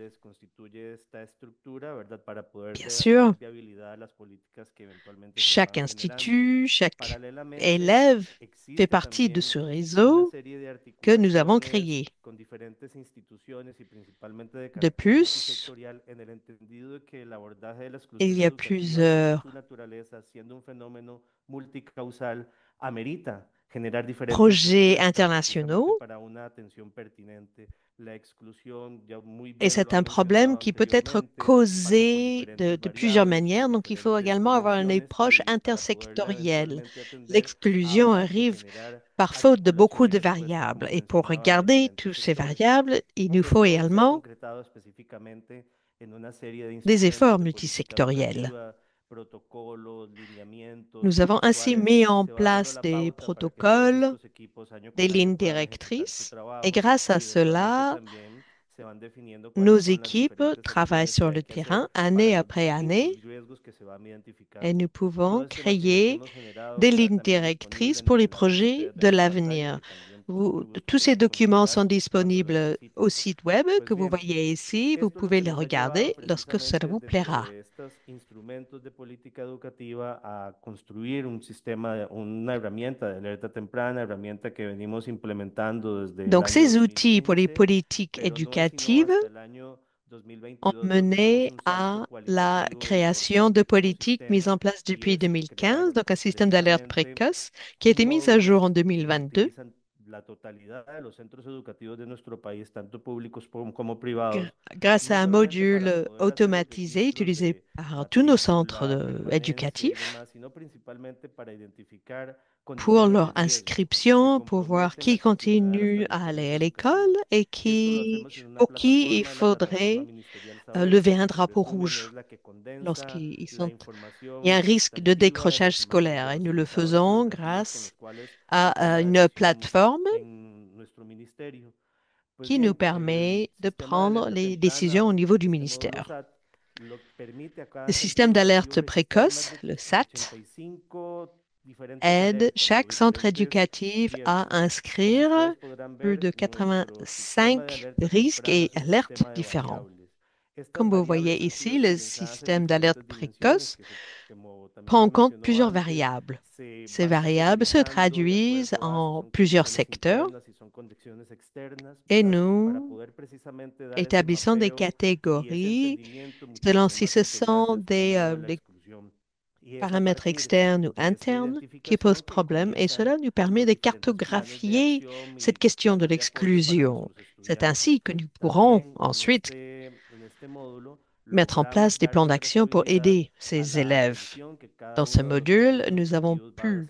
Bien sûr, chaque institut, chaque élève fait partie de ce réseau que nous avons créé. De plus, il y a plusieurs projets internationaux et c'est un problème qui peut être causé de plusieurs manières. Donc, il faut également avoir une approche intersectorielle. L'exclusion arrive par faute de beaucoup de variables. Et pour regarder toutes ces variables, il nous faut également des efforts multisectoriels. Nous avons ainsi mis en place des protocoles, des lignes directrices, et grâce à cela, nos équipes travaillent sur le terrain année après année et nous pouvons créer des lignes directrices pour les projets de l'avenir. Tous ces documents sont disponibles au site web que vous voyez ici. Vous pouvez les regarder lorsque cela vous plaira. Donc, ces outils pour les politiques éducatives ont mené à la création de politiques mises en place depuis 2015, donc un système d'alerte précoce qui a été mis à jour en 2022. Grâce à un module automatisé utilisé par tous nos centres éducatifs pour leur inscription, pour voir qui continue à aller à l'école et pour qui il faudrait lever un drapeau rouge lorsqu'ils sont. Il y a un risque de décrochage scolaire et nous le faisons grâce à une plateforme qui nous permet de prendre les décisions au niveau du ministère. Le système d'alerte précoce, le SAT, aide chaque centre éducatif à inscrire plus de 85 risques et alertes différents. Comme vous voyez ici, le système d'alerte précoce prend en compte plusieurs variables. Ces variables se traduisent en plusieurs secteurs et nous établissons des catégories selon si ce sont des paramètres externes ou internes qui posent problème et cela nous permet de cartographier cette question de l'exclusion. C'est ainsi que nous pourrons ensuite mettre en place des plans d'action pour aider ces élèves. Dans ce module, nous avons pu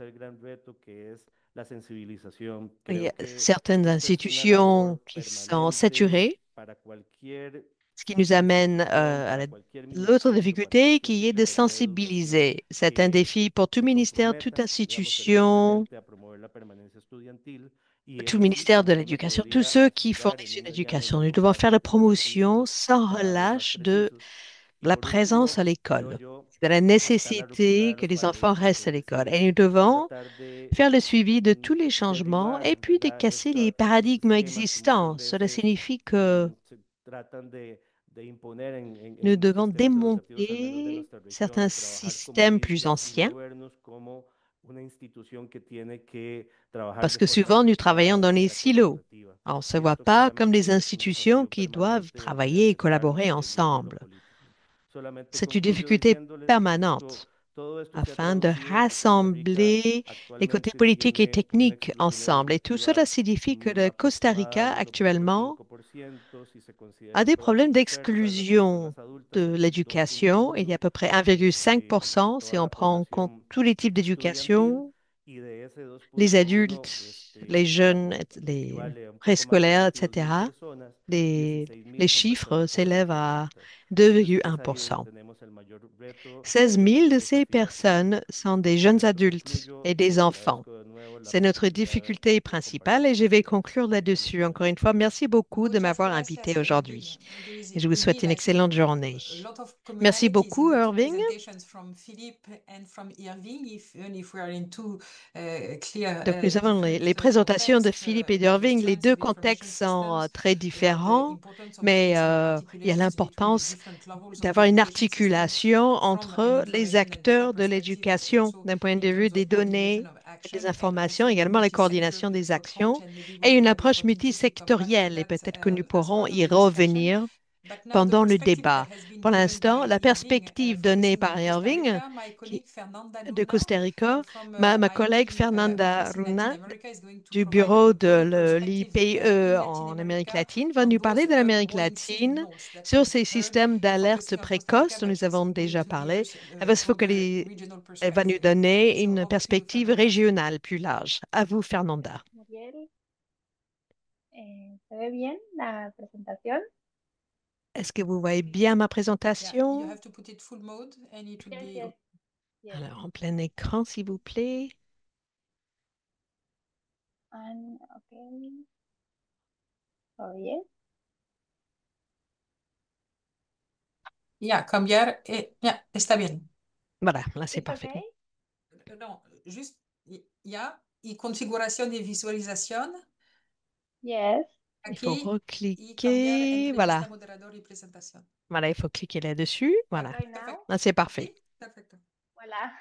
el gran reto que es la sensibilización. Il y a Creo que certaines esta es una labor institutions qui sont permanente saturées, para cualquier ce qui nous amène institución, à para cualquier l'autre ministerio, difficulté cualquier qui est de Consejo de Educación sensibiliser. C'est un que défi pour tout se ministère, toute comprometa, digamos, institution, seriamente a promover la permanencia estudiantil y tout eso sí, ministère de digamos, no l'éducation, tous podría ceux qui aspirar en fournissent un une mediano y éducation. Nous largo devons faire plazo la a promotion recursos sans cada vez más relâche de precisos. Y la por présence à último, creo l'école, yo, de la está la nécessité que ruptura les enfants paradigmática, restent à es l'école. decir, Et nous devons tratar de faire le suivi de tous les changements et derribar, puis de ¿verdad? casser les Estos paradigmes esquemas que muchas existants. Cela veces signifie que se tratan de imponer nous en devons sistemas educativos, al menos de démonter nuestra región, certains y trabajar como systèmes plus líderes y anciens, movernos como una institución que tiene que trabajar parce de que forma souvent nous travaillons articulada, dans de les manera silos. colaborativa. On ne se Y voit esto pas comme des claramente es un institutions desafío qui doivent permanente de travailler et articularnos collaborer desde lo ensemble. político. Solamente C'est une concluyo difficulté diciéndoles que permanente todo esto se ha afin de traducido en que Costa Rica rassembler les côtés actualmente politiques et tiene una techniques exclusión ensemble. Et tout educativa cela signifie que le Costa aproximada Rica del 1,5% actuellement si se a considera des todas problèmes sus ofertas, las d'exclusion personas adultas, de y l'éducation. Il y a à 2,1% peu près 1,5% de si toda on la prend en compte población tous les types estudiantil, d'éducation, y de ese les 2,1, adultes, les jeunes, que les equivale a un poco más de préscolaires, 22.000 etc. personas, Les, 16.000 les son chiffres personas jóvenes s'élèvent y à adultas. Entonces es ahí donde 2,1%. tenemos el mayor reto 16 y el 000 mayor de ces desafío que personnes tenemos. sont des Con jeunes esto adultes concluyo et y des les enfants. agradezco de nuevo la C'est notre posibilidad difficulté de principale compartir et con je vais ustedes. conclure là-dessus. Muchas Encore une gracias. fois, merci beaucoup de Muchas m'avoir gracias, invité Irving. aujourd'hui. It is Et je vous souhaite une really like excellente journée. a lot of Merci commonalities in beaucoup, the two Irving. presentations from Philippe and from Irving, even if we are in two clear Donc, nous avons les different présentations de contexts Philippe et with the d'Irving. Les strengths deux of information contextes sont systems, très about the différents, importance of mais having some il y a articulations between the l'importance different levels of d'avoir the une education system articulation from an entre les information and data acteurs de perspective, but l'éducation also d'un point in de vue terms des of coordination données of et action des and informations, also également la multi-sector coordination des approach. actions And maybe et we'll une have the approche opportunity to come back to multisectorielle. Et that peut-être que nous as pourrons part of y the discussion. revenir But now the pendant le perspective that débat. has been Pour given l'instant, by la Irving, perspective donnée focusing on par Costa Irving Rica, my colleague Fernanda de Luna Costa Rica, from ma collègue IEP Fernanda Office in Latin Runa America is going to du provide bureau a de broad perspective l'IPE in Latin en Amérique America latine va of nous those parler de l'Amérique warning latine signals that sur we've ces heard, systèmes d'alerte focusing on Costa Rica, précoce dont but nous avons from déjà to give parlé. us Elle va a se broader focaliser, regional elle va nous perspective. donner So une over to you, perspective Fernanda. régionale plus large. À vous, Fernanda. Muriel, ¿se ve bien la presentación? Est-ce que vous voyez bien ma Yeah, you présentation? have to put it full mode and it will Yes, be yes, yes. Alors, en plein écran, s'il vous plaît. And, okay. Oye, yeah, cambiar. Yeah, está bien. Voilà, là, c'est it's parfait. okay? No, juste, ya, y configuración de visualización. Yes. Il faut Aquí y cambiar recliquer. entrevista, Voilà. moderador y presentación. Voilà, il faut cliquer là-dessus. Voilà. Right now? Perfecto. Là, c'est parfait. Sí, perfecto. Hola.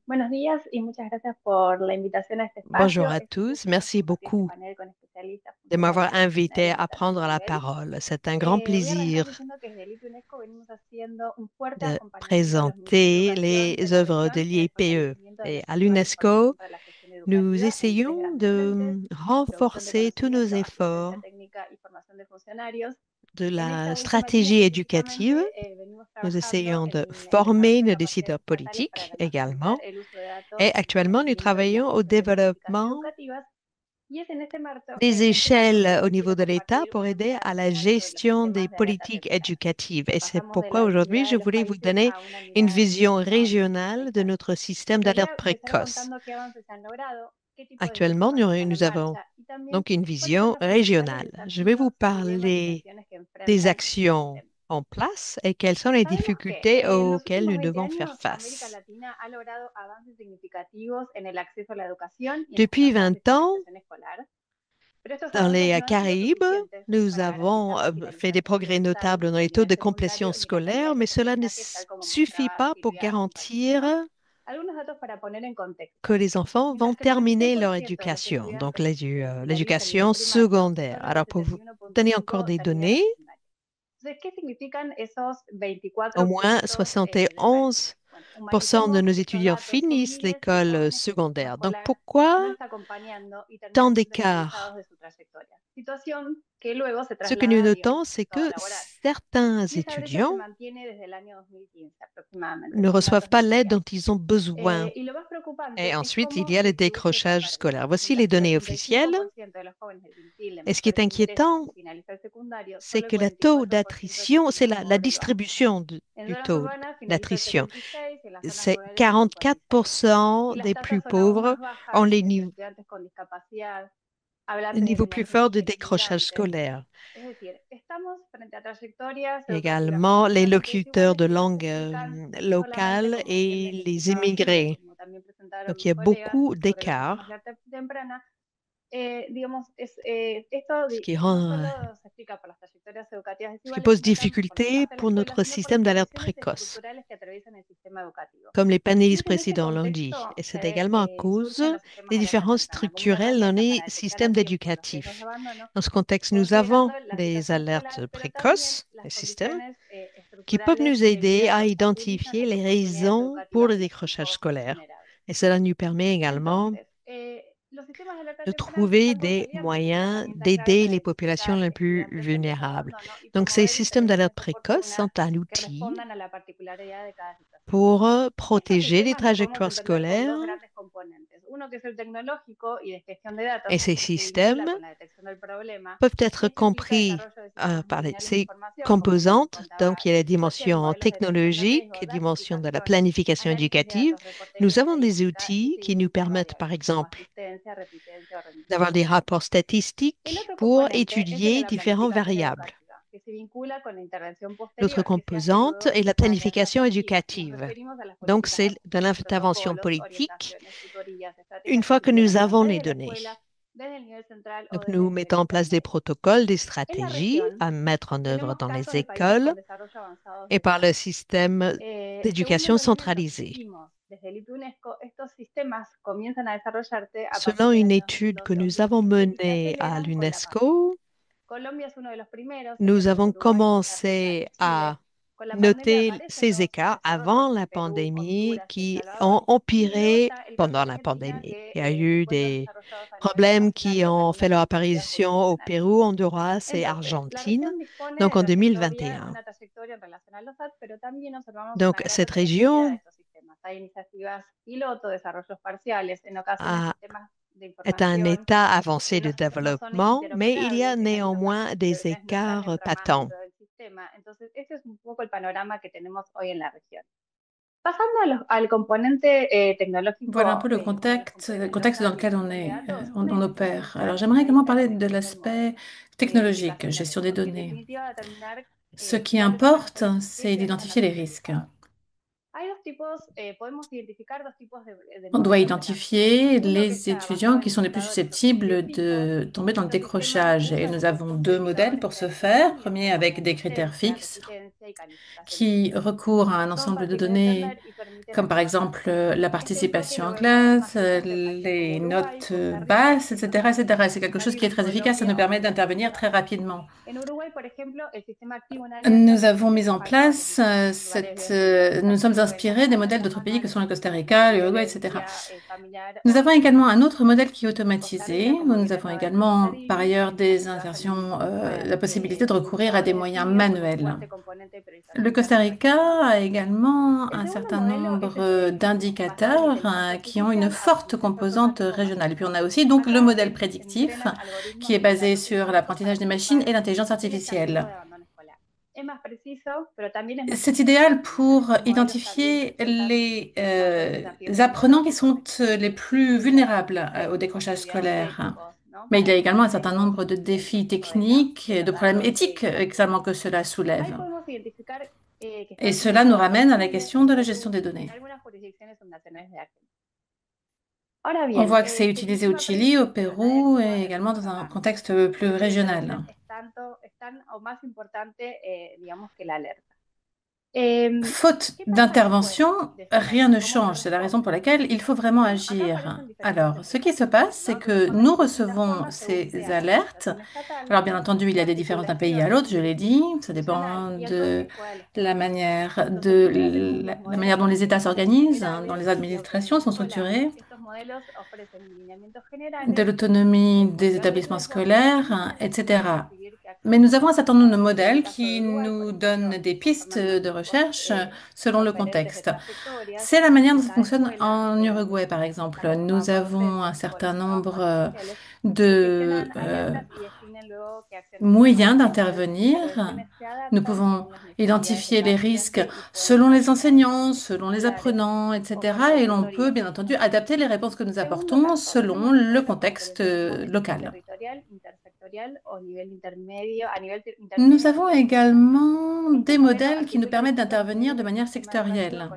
Buenos días y muchas gracias por la invitación a este Bonjour espacio. à Es un tous. gusto Merci compartir este beaucoup panel con especialistas de m'avoir funcionales y invité funcionarios à de tercer prendre la nivel. parole. C'est un grand Voy a arrancar plaisir diciendo que desde el IPU UNESCO venimos haciendo un fuerte de acompañamiento a los ministerios de présenter educación de les la œuvres de región en el l'IEPE. fortalecimiento de Et los à sistemas de l'UNESCO, información para la gestión nous educativa en tres essayons grandes de frentes: producción de renforcer tous nos conocimiento, efforts asistencia técnica y formación de funcionarios. de En la esta última línea stratégie éducative. específicamente venimos Nous trabajando essayons de en el former desarrollo de nos capacidades décideurs estatales para politiques maximizar également. el uso de datos Et en el actuellement, nous conocimiento y la travaillons au gestión de las políticas développement educativas. Y es en este marco des que échelles au hoy niveau quiero de l'État compartir pour una aider mirada à la general sobre los gestion des sistemas de alerta politiques temprana. éducatives. Et c'est Pasamos de pourquoi la aujourd'hui, actividad je de los voulais vous países donner a una une mirada vision regional y régionale de territorial. notre système Quería d'alerte empezar précoce. contando qué avances se han logrado, qué tipo de Actuellement, sistemas están en nous avons marcha y también donc une cuáles son vision los principales régionale. Je vais vous desafíos y parler limitaciones que des enfrentan estos actions sistemas. en place et quelles sont les Sabemos que difficultés en los auxquelles últimos nous 20 devons faire años América face. Latina ha logrado avances significativos en el acceso a la educación y en las Depuis tasas de 20 ans, finalización escolar, pero estos dans avances les no han sido Caraïbes, suficientes nous para avons garantizar la fait des finalización progrès universal notables dans les a taux nivel de complétion secundario y la calidad scolaire, de mais los cela ne aprendizajes, tal como suffit mostraba pas pour Silvia en su garantir panel, ¿no? Algunos datos para poner en que contexto. les enfants vont Mientras que el terminer leur 96% de los éducation, donc estudiantes finalizan el l'éducation nivel primario, secondaire. solo Alors, el pour vous donner encore 71.5 des termina la données, secundaria. Entonces, ¿qué significan esos au 24 moins puntos de diferencia? 71% Bueno, de humanicemos nos estos étudiants datos, son finissent miles de l'école jóvenes que el sistema secondaire. Donc, escolar pourquoi no está acompañando y tant terminan siendo d'écart? expulsados de su trayectoria. Situación que luego se Ce que nous traslada, digamos, notons, al c'est mercado que laboral. certains Y esa brecha se étudiants mantiene desde el año 2015 aproximadamente. ne Son reçoivent datos pas del l'aide IDEA. dont ils ont besoin. Y lo más preocupante Et ensuite, il y a le décrochage scolaire. Voici les données officielles. Et ce qui est inquiétant, c'est que le taux d'attrition, c'est la distribution du taux d'attrition. C'est 44% des plus pauvres ont les niveaux plus forts de décrochage scolaire. Également, les locuteurs de langue locale et les immigrés. Donc, il y a beaucoup d'écarts, ce qui pose difficulté pour notre système d'alerte précoce, comme les panélistes précédents l'ont dit. Et c'est également à cause des différences structurelles dans les systèmes éducatifs. Dans ce contexte, nous avons des alertes précoces, les systèmes, qui peuvent nous aider à identifier les raisons pour le décrochage scolaire. Et cela nous permet également de trouver des moyens d'aider les populations les plus vulnérables. Donc, ces systèmes d'alerte précoce sont un outil pour protéger les trajectoires scolaires. Et ces systèmes peuvent être compris par ces composantes. Donc, il y a la dimension technologique, la dimension de la planification éducative. Nous avons des outils qui nous permettent, par exemple, d'avoir des rapports statistiques pour étudier différentes variables. L'autre composante est la planification éducative. Donc, c'est de l'intervention politique une fois que nous avons les données. Donc, nous mettons en place des protocoles, des stratégies à mettre en œuvre dans les écoles et par le système d'éducation centralisé. Selon une étude que nous avons menée à l'UNESCO, nous avons commencé à noter ces écarts avant la pandémie qui ont empiré pendant la pandémie. Il y a eu des problèmes qui ont fait leur apparition au Pérou, Honduras et Argentine, donc en 2021. Donc, cette région est un état avancé de développement, mais il y a néanmoins des écarts patents. Voilà un peu le contexte dans lequel on opère. Alors, j'aimerais également parler de l'aspect technologique, gestion des données. Ce qui importe, c'est d'identifier les risques. On doit identifier les étudiants qui sont les plus susceptibles de tomber dans le décrochage. Et nous avons deux modèles pour ce faire. Premier avec des critères fixes qui recourent à un ensemble de données comme par exemple la participation en classe, les notes basses, etc., etc. C'est quelque chose qui est très efficace, ça nous permet d'intervenir très rapidement. Nous avons mis en place nous sommes inspirés des modèles d'autres pays que sont le Costa Rica, l'Uruguay, etc. Nous avons également un autre modèle qui est automatisé. Nous avons également par ailleurs des insertions, la possibilité de recourir à des moyens manuels. Le Costa Rica a également un certain nombre d'indicateurs qui ont une forte composante régionale. Et puis on a aussi donc le modèle prédictif qui est basé sur l'apprentissage des machines et l'intelligence artificielle. C'est idéal pour identifier les apprenants qui sont les plus vulnérables au décrochage scolaire. Mais il y a également un certain nombre de défis techniques et de problèmes éthiques également que cela soulève. Et cela nous ramène à la question de la gestion des données. On voit que c'est utilisé au Chili, au Pérou et également dans un contexte plus régional. Faute d'intervention, rien ne change. C'est la raison pour laquelle il faut vraiment agir. Alors, ce qui se passe, c'est que nous recevons ces alertes. Alors, bien entendu, il y a des différences d'un pays à l'autre, je l'ai dit. Ça dépend de la manière dont les États s'organisent, dont les administrations sont structurées, de l'autonomie des établissements scolaires, etc. Mais nous avons un certain nombre de modèles qui nous donnent des pistes de recherche selon le contexte. C'est la manière dont ça fonctionne en Uruguay, par exemple. Nous avons un certain nombre de moyens d'intervenir. Nous pouvons identifier les risques selon les enseignants, selon les apprenants, etc. Et l'on peut, bien entendu, adapter les réponses que nous apportons selon le contexte local. Nous avons également des modèles qui nous permettent d'intervenir de manière sectorielle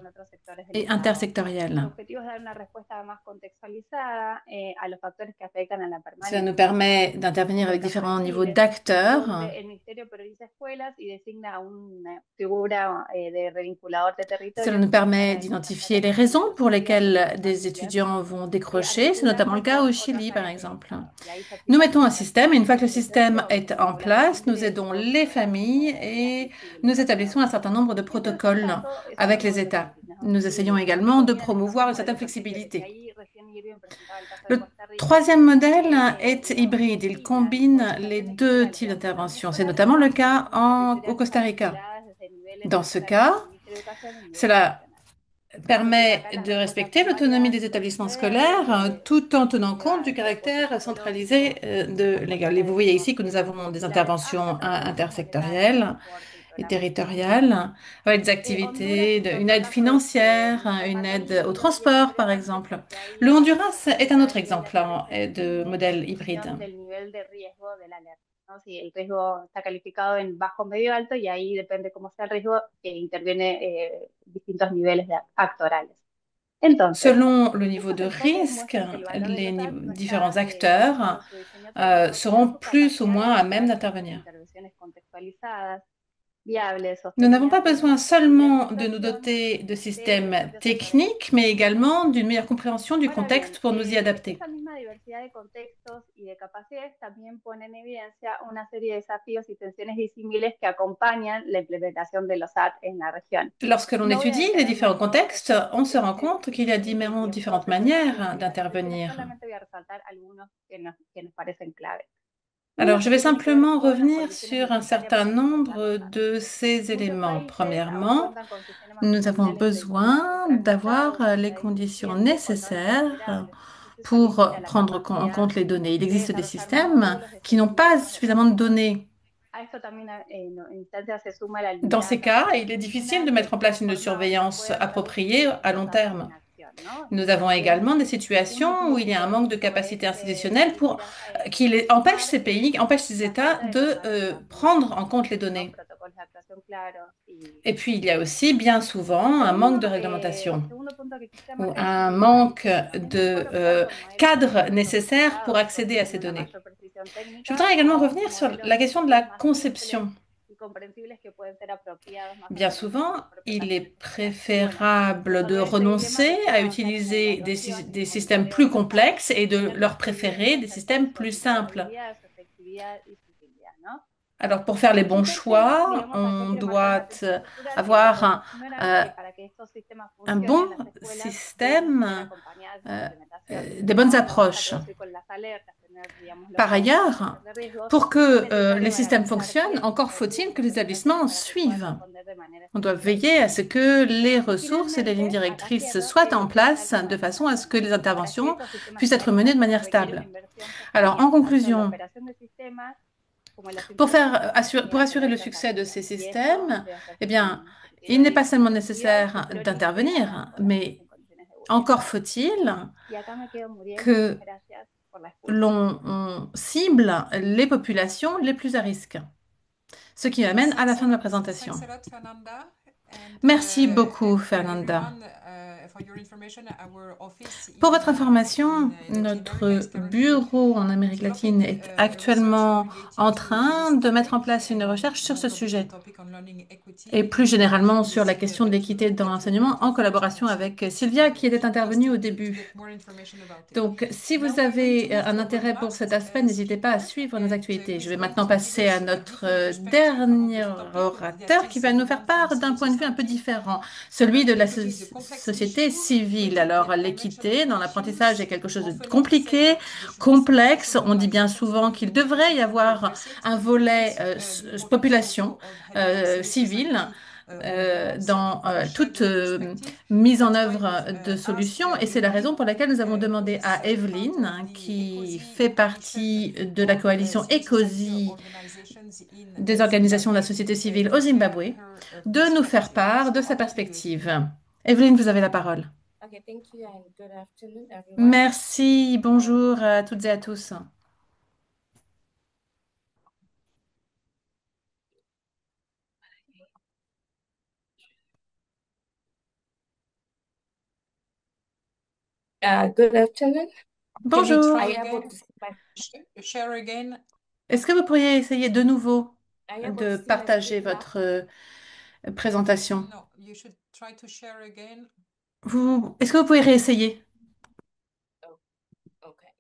et intersectorielle. Cela nous permet d'intervenir avec différents niveaux d'acteurs. Cela nous permet d'identifier les raisons pour lesquelles des étudiants vont décrocher. C'est notamment le cas au Chili, par exemple. Nous mettons un système et une fois que le système est en place, nous aidons les familles et nous établissons un certain nombre de protocoles avec les États. Nous essayons également de promouvoir une certaine flexibilité. Le troisième modèle est hybride. Il combine les deux types d'intervention. C'est notamment le cas au Costa Rica. Dans ce cas, cela permet de respecter l'autonomie des établissements scolaires tout en tenant compte du caractère centralisé de l'école. Et vous voyez ici que nous avons des interventions intersectorielles et territoriales avec des activités, une aide financière, une aide au transport, par exemple. Le Honduras est un autre exemple de modèle hybride. Si el riesgo está calificado en bajo, medio, alto, y ahí depende cómo sea el riesgo, interviene distintos niveles actorales. Selon le niveau de risque, les différents acteurs seront plus ou moins à même d'intervenir. Nous n'avons pas besoin seulement de nous doter de systèmes techniques, mais également d'une meilleure compréhension du contexte pour nous y adapter. Lorsque l'on étudie les différents contextes, on se rend compte qu'il y a différentes manières d'intervenir. Alors, je vais simplement revenir sur un certain nombre de ces éléments. Premièrement, nous avons besoin d'avoir les conditions nécessaires pour prendre en compte les données. Il existe des systèmes qui n'ont pas suffisamment de données. Dans ces cas, il est difficile de mettre en place une surveillance appropriée à long terme. Nous avons également des situations où il y a un manque de capacité institutionnelle qui empêche ces pays, empêche ces États de prendre en compte les données. Et puis, il y a aussi bien souvent un manque de réglementation ou un manque de cadre nécessaire pour accéder à ces données. Je voudrais également revenir sur la question de la conception. Bien souvent, il est préférable de renoncer à utiliser des systèmes plus complexes et de leur préférer des systèmes plus simples. Alors, pour faire les bons choix, on doit avoir un bon système, des bonnes approches. Par ailleurs, pour que les systèmes fonctionnent, encore faut-il que les établissements suivent. On doit veiller à ce que les ressources et les lignes directrices soient en place de façon à ce que les interventions puissent être menées de manière stable. Alors, en conclusion, pour assurer le succès de ces systèmes, eh bien, il n'est pas seulement nécessaire d'intervenir, mais encore faut-il que l'on cible les populations les plus à risque. Ce qui m'amène à la fin de ma présentation. Merci beaucoup, Fernanda. Pour votre information, notre bureau en Amérique latine est actuellement en train de mettre en place une recherche sur ce sujet et plus généralement sur la question de l'équité dans l'enseignement en collaboration avec Sylvia qui était intervenue au début. Donc, si vous avez un intérêt pour cet aspect, n'hésitez pas à suivre nos actualités. Je vais maintenant passer à notre dernier orateur qui va nous faire part d'un point de vue un peu différent, celui de la société société civile. Alors, l'équité dans l'apprentissage est quelque chose de compliqué, complexe. On dit bien souvent qu'il devrait y avoir un volet population civile dans toute mise en œuvre de solutions. Et c'est la raison pour laquelle nous avons demandé à Evelyne, hein, qui fait partie de la coalition ECOSI des organisations de la société civile au Zimbabwe, de nous faire part de sa perspective. Evelyne, vous avez la parole. Merci, bonjour à toutes et à tous. Good afternoon. Can you Bonjour. try again? Share again. Est-ce que vous pourriez essayer de nouveau Are you able de to see my partager screen now? votre présentation? No, you should try to share again. Est-ce que vous pouvez réessayer? Okay.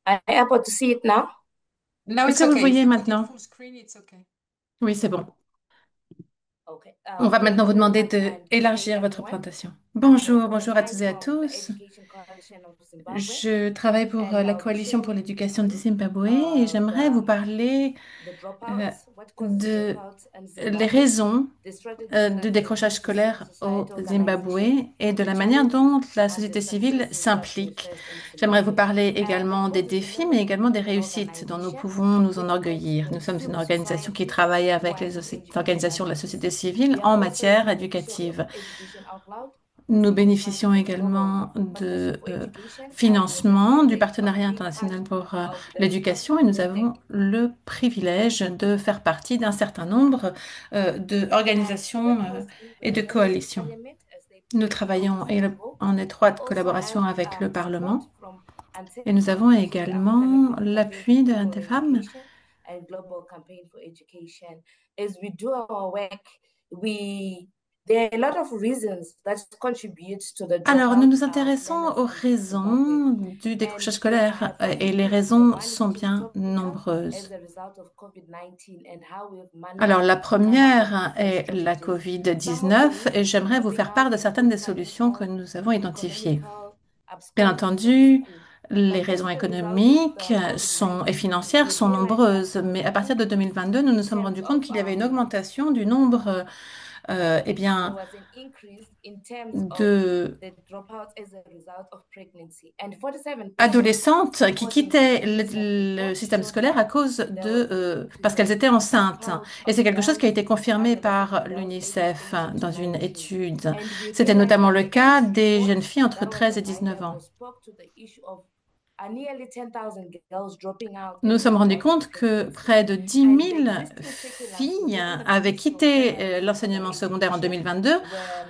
Are you able to see it now? Now Est-ce it's que vous okay. If voyez you put it maintenant? full screen, it's okay. Oui, c'est bon. Okay. On va maintenant vous Hello demander everyone, and good d'élargir day votre everyone. présentation. Bonjour, I'm bonjour à Evelyne toutes et à from the tous. Education Coalition of Zimbabwe, Je travaille pour and la I'll be Coalition pour sharing l'éducation du with you Zimbabwe et j'aimerais vous parler the euh, dropouts, what causes de dropouts in les Zimbabwe, raisons the strategies that du are décrochage taken to support scolaire au societal organization Zimbabwe et de to la manière challenge dont la the société civile successes that s'implique. manifest in J'aimerais vous Zimbabwe. parler The également des Voices défis, mais Zimbabwe également des is an réussites dont nous organization pouvons nous which connects enorgueillir. Nous sommes une civil organisation qui society, travaille avec les work in education organisations de la société advocacy. civile We are en also matière the beneficiary of éducative. Education Out Loud, Nous which is bénéficions funding the Global également de Partnership for Education, and we have financement been du the Partenariat being international part pour of the l'éducation et nous Think Tank. avons le privilège de faire partie d'un certain nombre d'organisations Work closely et with de the members of coalitions. Parliament as they Nous play a travaillons crucial role. en We étroite also collaboration have avec le support Parlement from et nous avons ANTEFAM, which is the African également National Campaign l'appui de for Antefam. Education and Global Campaign for Education. As we do our work, there are a lot of reasons that contribute to the Alors, nous dropout nous of intéressons learners aux in Zimbabwe. raisons du And décrochage there scolaire are et three. les The raisons one sont is to bien stop the harm nombreuses. as a result of COVID-19 and how we've Alors, managed la to come up with première different est la strategies. Some of COVID-19 them et j'aimerais vous dropping faire part out de in certaines good des solutions que financial, nous avons identifiées. economical, Bien absconding from entendu, school. les But raisons as a result of économiques the et COVID-19, financières we sont realized that nombreuses, mais à partir de 2022, nous nous in sommes terms rendus compte of qu'il y avait une augmentation du nombre eh bien, there was an increase in terms of de the dropouts as a result of pregnancy, and 47% adolescentes qui according to quittaient the UNICEF le report système showed scolaire à that cause there parce qu'elles étaient enceintes. dropouts Et of c'est quelque chose qui a girls été confirmé par girls aged l'UNICEF 18 to dans une 19. étude. And we C'était realized notamment that le the cas UNICEF des report jeunes filles entre that was 13 et a high 19 ans. level spoke to the issue of nearly 10,000 girls dropping out Nous nous as a sommes rendus result of compte que pregnancy. près de 10 And the 000 existing curriculums for filles women avaient educational quitté programs in further l'enseignement secondaire en education 2022 were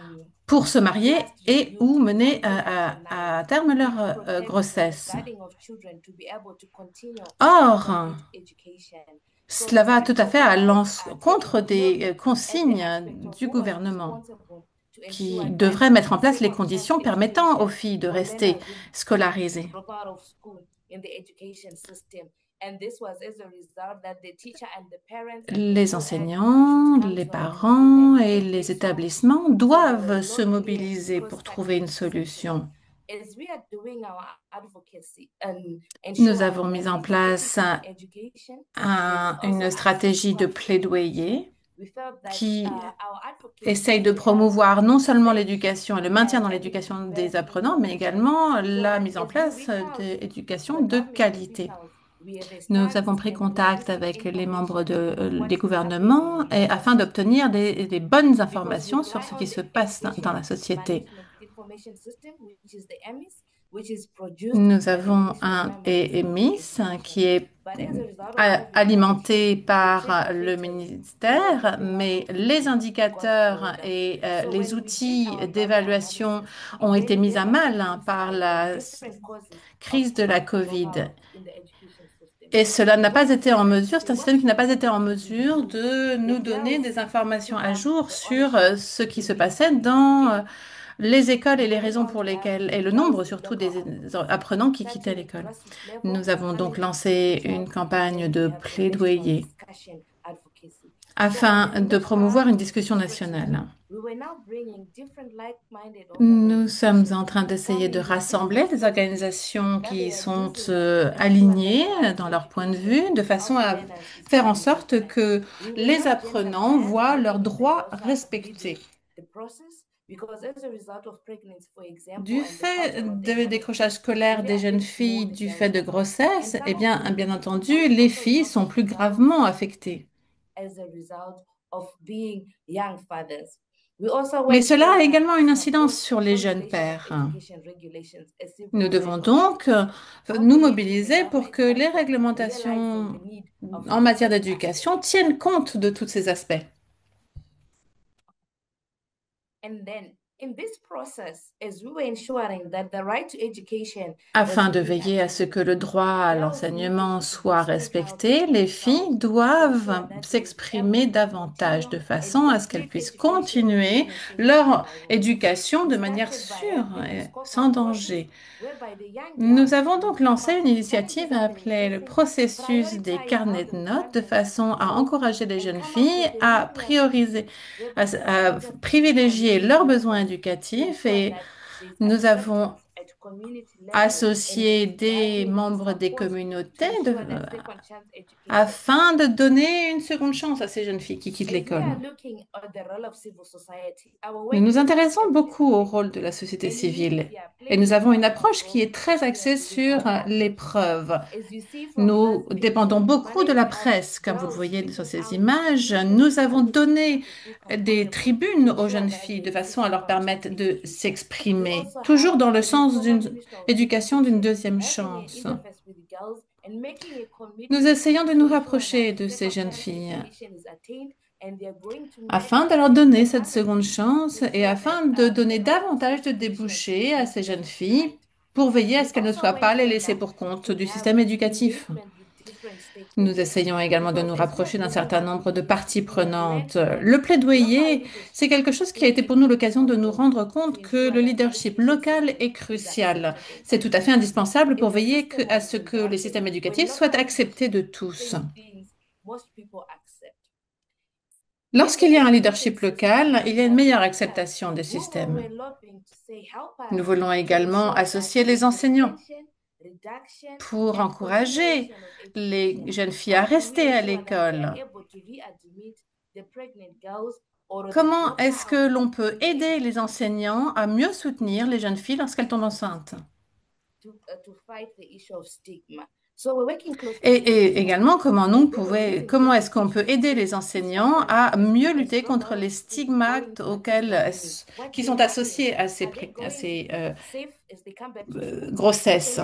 pour se marier last et reviewed ou in mener April 2009, à terme which leur protects the grossesse. safeguarding of children to be able to continue and Or, complete education. So cela va tout à fait à organizers are l'encontre taking des note as the consignes aspect of du who was gouvernement responsible to ensure qui that devrait mettre en place les second chance conditions permettant aux education filles de for rester learners who scolarisées. drop out of school in the education system. And this was as a result that the teacher and the parents and the Les school enseignants, should come les to an agreement parents et and les brainstorm. établissements So there doivent was se no clear mobiliser pour trouver une cross-cutting solution. solution. As we are doing our advocacy and Nous ensuring avons that mis en there is place equity in education, there's also une access stratégie to de quality education. plaidoyer We felt that qui our advocacy essaye de should promouvoir non seulement safe l'éducation et le maintien dans and l'éducation des best apprenants, mais information. également So la mise en as we place reach out d'éducation to the de government qualité. officials, we have a Nous stance avons pris and contact realistic avec les membres information on what des is happening gouvernements in our afin d'obtenir society. des bonnes Because we informations sur rely ce on qui the se passe dans la Education société. Management Information System, which is the EMIS, which is produced Nous by the avons National un Memory EMIS System qui Education. est But as a result of alimenté COVID-19, the par trigger le factors was ministère, dropping out mais of les school got indicateurs broader. et So les when we did outils our gap d'évaluation analysis, ont it été then mis gave à us mal an par insight la on different causes of crise de la dropout COVID. in the education system. Et cela n'a pas été en mesure, c'est un système qui n'a pas été en mesure de nous donner des informations à jour sur ce qui se passait dans les écoles et les raisons pour lesquelles, et le nombre surtout des apprenants qui quittaient l'école. Nous avons donc lancé une campagne de plaidoyer afin de promouvoir une discussion nationale. Nous sommes en train d'essayer de rassembler des organisations qui sont alignées dans leur point de vue, de façon à faire en sorte que les apprenants voient leurs droits respectés. Du fait de décrochage scolaire des jeunes filles du fait de grossesse, eh bien entendu, les filles sont plus gravement affectées. Mais cela a également une incidence sur les jeunes pères. Nous devons donc nous mobiliser pour que les réglementations en matière d'éducation tiennent compte de tous ces aspects. Afin de veiller à ce que le droit à l'enseignement soit respecté, les filles doivent s'exprimer davantage de façon à ce qu'elles puissent continuer leur éducation de manière sûre et sans danger. Nous avons donc lancé une initiative appelée le processus des carnets de notes de façon à encourager les jeunes filles à privilégier leurs besoins éducatifs et nous avons associé des membres des communautés afin de donner une seconde chance à ces jeunes filles qui quittent l'école. Nous nous intéressons beaucoup au rôle de la société civile et nous avons une approche qui est très axée sur les preuves. Nous dépendons beaucoup de la presse, comme vous le voyez sur ces images. Nous avons donné des tribunes aux jeunes filles de façon à leur permettre de s'exprimer, toujours dans le sens d'une éducation d'une deuxième chance. Nous essayons de nous rapprocher de ces jeunes filles afin de leur donner cette seconde chance et afin de donner davantage de débouchés à ces jeunes filles pour veiller à ce qu'elles ne soient pas les laissées pour compte du système éducatif. Nous essayons également de nous rapprocher d'un certain nombre de parties prenantes. Le plaidoyer, c'est quelque chose qui a été pour nous l'occasion de nous rendre compte que le leadership local est crucial. C'est tout à fait indispensable pour veiller à ce que les systèmes éducatifs soient acceptés de tous. Lorsqu'il y a un leadership local, il y a une meilleure acceptation des systèmes. Nous voulons également associer les enseignants pour encourager les jeunes filles à rester à l'école. Comment est-ce que l'on peut aider les enseignants à mieux soutenir les jeunes filles lorsqu'elles tombent enceintes? Et également, comment est-ce qu'on peut aider les enseignants à mieux lutter contre les stigmates qui sont associés à ces grossesses?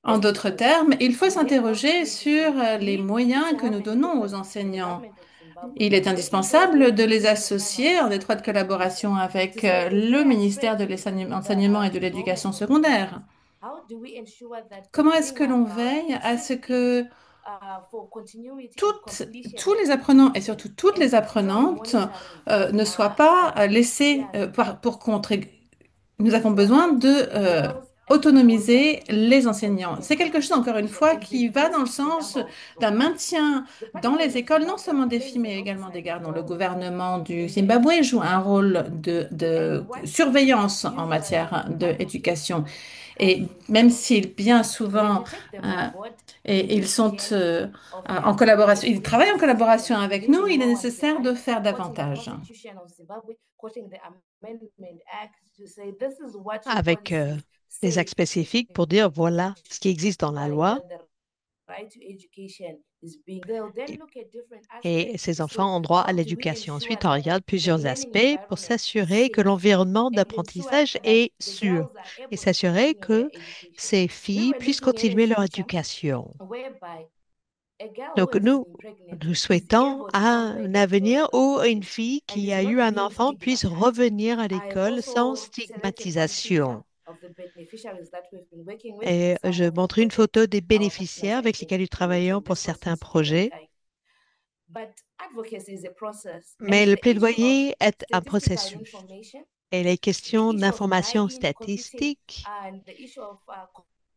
En d'autres termes, il faut s'interroger sur les moyens que nous donnons aux enseignants. Il est indispensable de les associer en étroite collaboration avec le ministère de l'Enseignement et de l'Éducation secondaire. Comment est-ce que l'on veille à ce que tous les apprenants et surtout toutes les apprenantes ne soient pas laissés pour compte? Nous avons besoin de autonomiser les enseignants. C'est quelque chose, encore une fois, qui va dans le sens d'un maintien dans les écoles, non seulement des filles, mais également des garçons. Le gouvernement du Zimbabwe joue un rôle de surveillance en matière d'éducation. Et même s'ils, bien souvent, ils sont en collaboration, ils travaillent en collaboration avec nous, il est nécessaire de faire davantage. Avec des actes spécifiques pour dire voilà ce qui existe dans la loi. Et ces enfants ont droit à l'éducation. Ensuite, on regarde plusieurs aspects pour s'assurer que l'environnement d'apprentissage est sûr et s'assurer que ces filles puissent continuer leur éducation. Donc, nous souhaitons un avenir où une fille qui a eu un enfant puisse revenir à l'école sans stigmatisation. Et je montre une photo des bénéficiaires avec lesquels nous travaillons pour certains projets. Mais le plaidoyer est un processus. Et les questions d'information statistique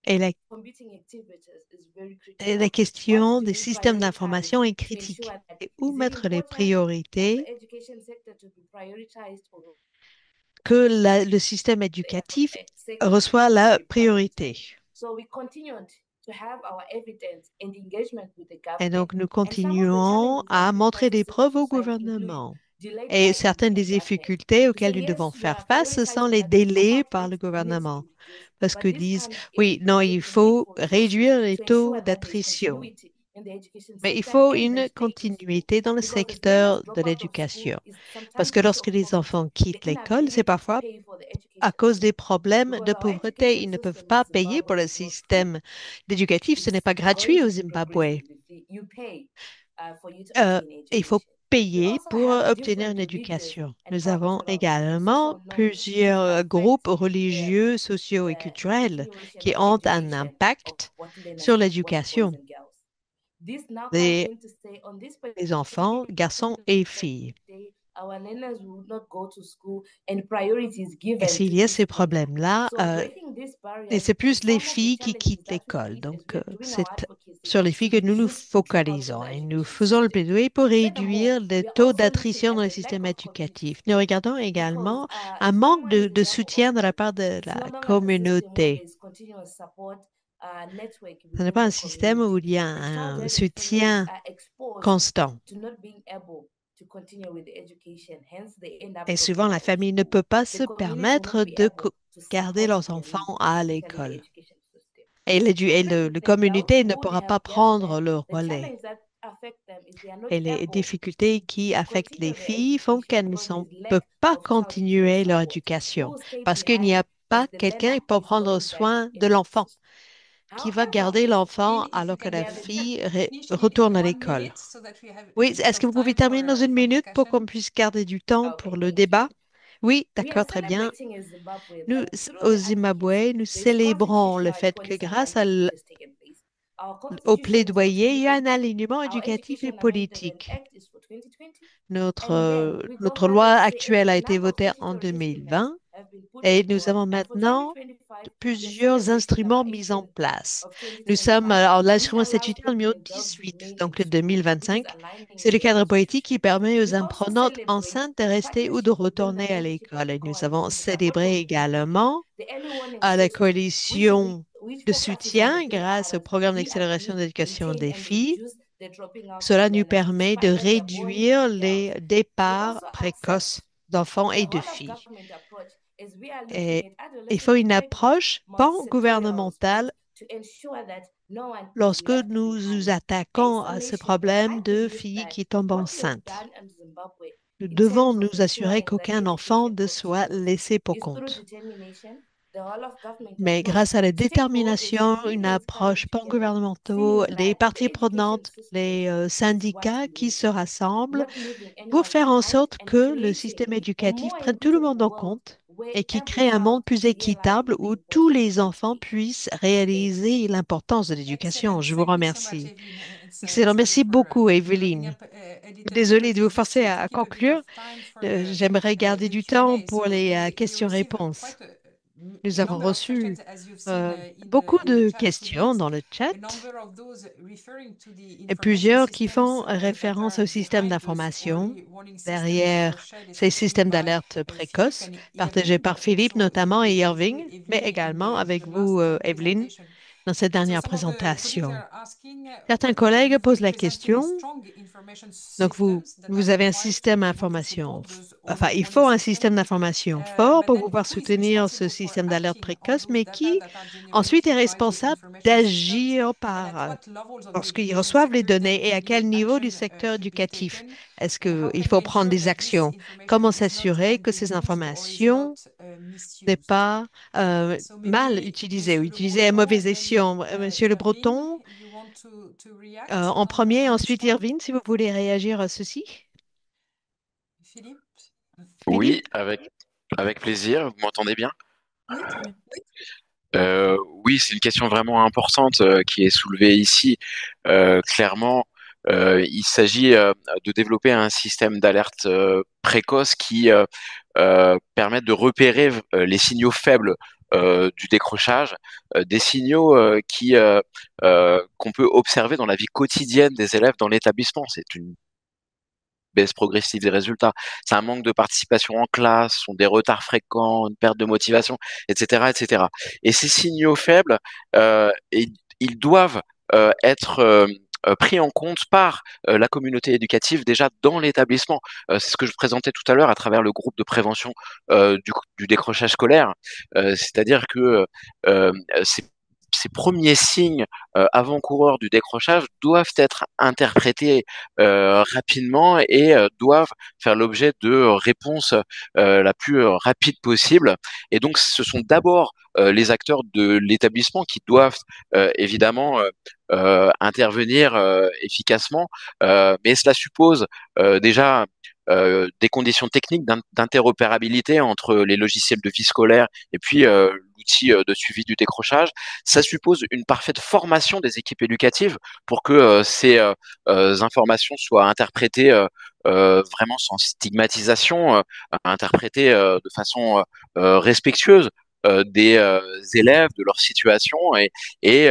et la question des systèmes d'information est critique. Et où mettre les priorités que le système éducatif reçoit la priorité. Et donc, nous continuons à montrer des preuves au gouvernement. Et certaines des difficultés auxquelles nous devons faire face, ce sont les délais par le gouvernement. Parce qu'ils disent, oui, non, il faut réduire les taux d'attrition. Mais il faut une continuité dans le secteur de l'éducation. Parce que lorsque les enfants quittent l'école, c'est parfois à cause des problèmes de pauvreté. Ils ne peuvent pas payer pour le système éducatif. Ce n'est pas gratuit au Zimbabwe. Il faut payer pour obtenir une éducation. Nous avons également plusieurs groupes religieux, sociaux et culturels qui ont un impact sur l'éducation des enfants, garçons et filles. Et s'il y a ces problèmes-là, et c'est plus les filles qui quittent l'école. Donc, c'est sur les filles que nous nous focalisons et nous faisons le plaidoyer pour réduire le taux d'attrition dans le système éducatif. Nous regardons également un manque de soutien de la part de la communauté. Ce n'est pas un système où il y a un soutien constant. Et souvent, la famille ne peut pas se permettre de garder leurs enfants à l'école. Et la communauté ne pourra pas prendre le relais. Et les difficultés qui affectent les filles font qu'elles ne peuvent pas continuer leur éducation parce qu'il n'y a pas quelqu'un pour prendre soin de l'enfant, qui va garder l'enfant alors que la fille retourne à l'école. Oui, est-ce que vous pouvez terminer dans 1 minute pour qu'on puisse garder du temps pour le débat? Oui, d'accord, très bien. Nous, au Zimbabwe, nous célébrons le fait que grâce au plaidoyer, il y a un alignement éducatif et politique. Notre loi actuelle a été votée en 2020 et nous avons maintenant plusieurs instruments mis en place. Nous sommes à l'instrument statutaire numéro 18, donc le 2025. C'est le cadre politique qui permet aux apprenantes enceintes de rester ou de retourner à l'école. Et nous avons célébré également à la coalition de soutien grâce au programme d'accélération d'éducation des filles. Cela nous permet de réduire les départs précoces d'enfants et de filles. Et il faut une approche pan-gouvernementale lorsque nous nous attaquons à ce problème de filles qui tombent enceintes. Nous devons nous assurer qu'aucun enfant ne soit laissé pour compte. Mais grâce à la détermination, une approche pan-gouvernementale, les parties prenantes, les syndicats qui se rassemblent pour faire en sorte que le système éducatif prenne tout le monde en compte et qui crée un monde plus équitable où tous les enfants puissent réaliser l'importance de l'éducation. Je vous remercie. Excellent. Merci beaucoup, Evelyne. Désolée de vous forcer à conclure. J'aimerais garder du temps pour les questions-réponses. Nous avons reçu beaucoup de questions dans le chat et plusieurs qui font référence au système d'information derrière ces systèmes d'alerte précoce partagés par Philippe notamment et Irving, mais également avec vous, Evelyne, dans cette dernière présentation. Certains collègues posent la question, donc vous avez un système d'information, enfin il faut un système d'information fort pour pouvoir soutenir ce système d'alerte précoce, mais qui ensuite est responsable d'agir lorsqu'ils reçoivent les données et à quel niveau du secteur éducatif est-ce qu'il faut prendre des actions? Comment s'assurer que ces informations n'est pas mal utilisées ou utilisées à mauvaise escient? Monsieur Le Breton, en premier, ensuite Irvine, si vous voulez réagir à ceci. Philippe? Oui, avec plaisir. Vous m'entendez bien? Oui, très bien. Oui, c'est une question vraiment importante qui est soulevée ici. Clairement, il s'agit de développer un système d'alerte précoce qui permette de repérer les signaux faibles du décrochage, des signaux qu'on peut observer dans la vie quotidienne des élèves dans l'établissement. C'est une baisse progressive des résultats, c'est un manque de participation en classe, sont des retards fréquents, une perte de motivation, etc., etc. Et ces signaux faibles, ils doivent être pris en compte par la communauté éducative déjà dans l'établissement. C'est ce que je présentais tout à l'heure à travers le groupe de prévention du décrochage scolaire. C'est-à-dire que ces premiers signes avant-coureurs du décrochage doivent être interprétés rapidement et doivent faire l'objet de réponses la plus rapide possible. Et donc, ce sont d'abord les acteurs de l'établissement qui doivent évidemment intervenir efficacement, mais cela suppose déjà des conditions techniques d'interopérabilité entre les logiciels de vie scolaire et puis l'outil de suivi du décrochage. Ça suppose une parfaite formation des équipes éducatives pour que ces informations soient interprétées vraiment sans stigmatisation, interprétées de façon respectueuse des élèves, de leur situation et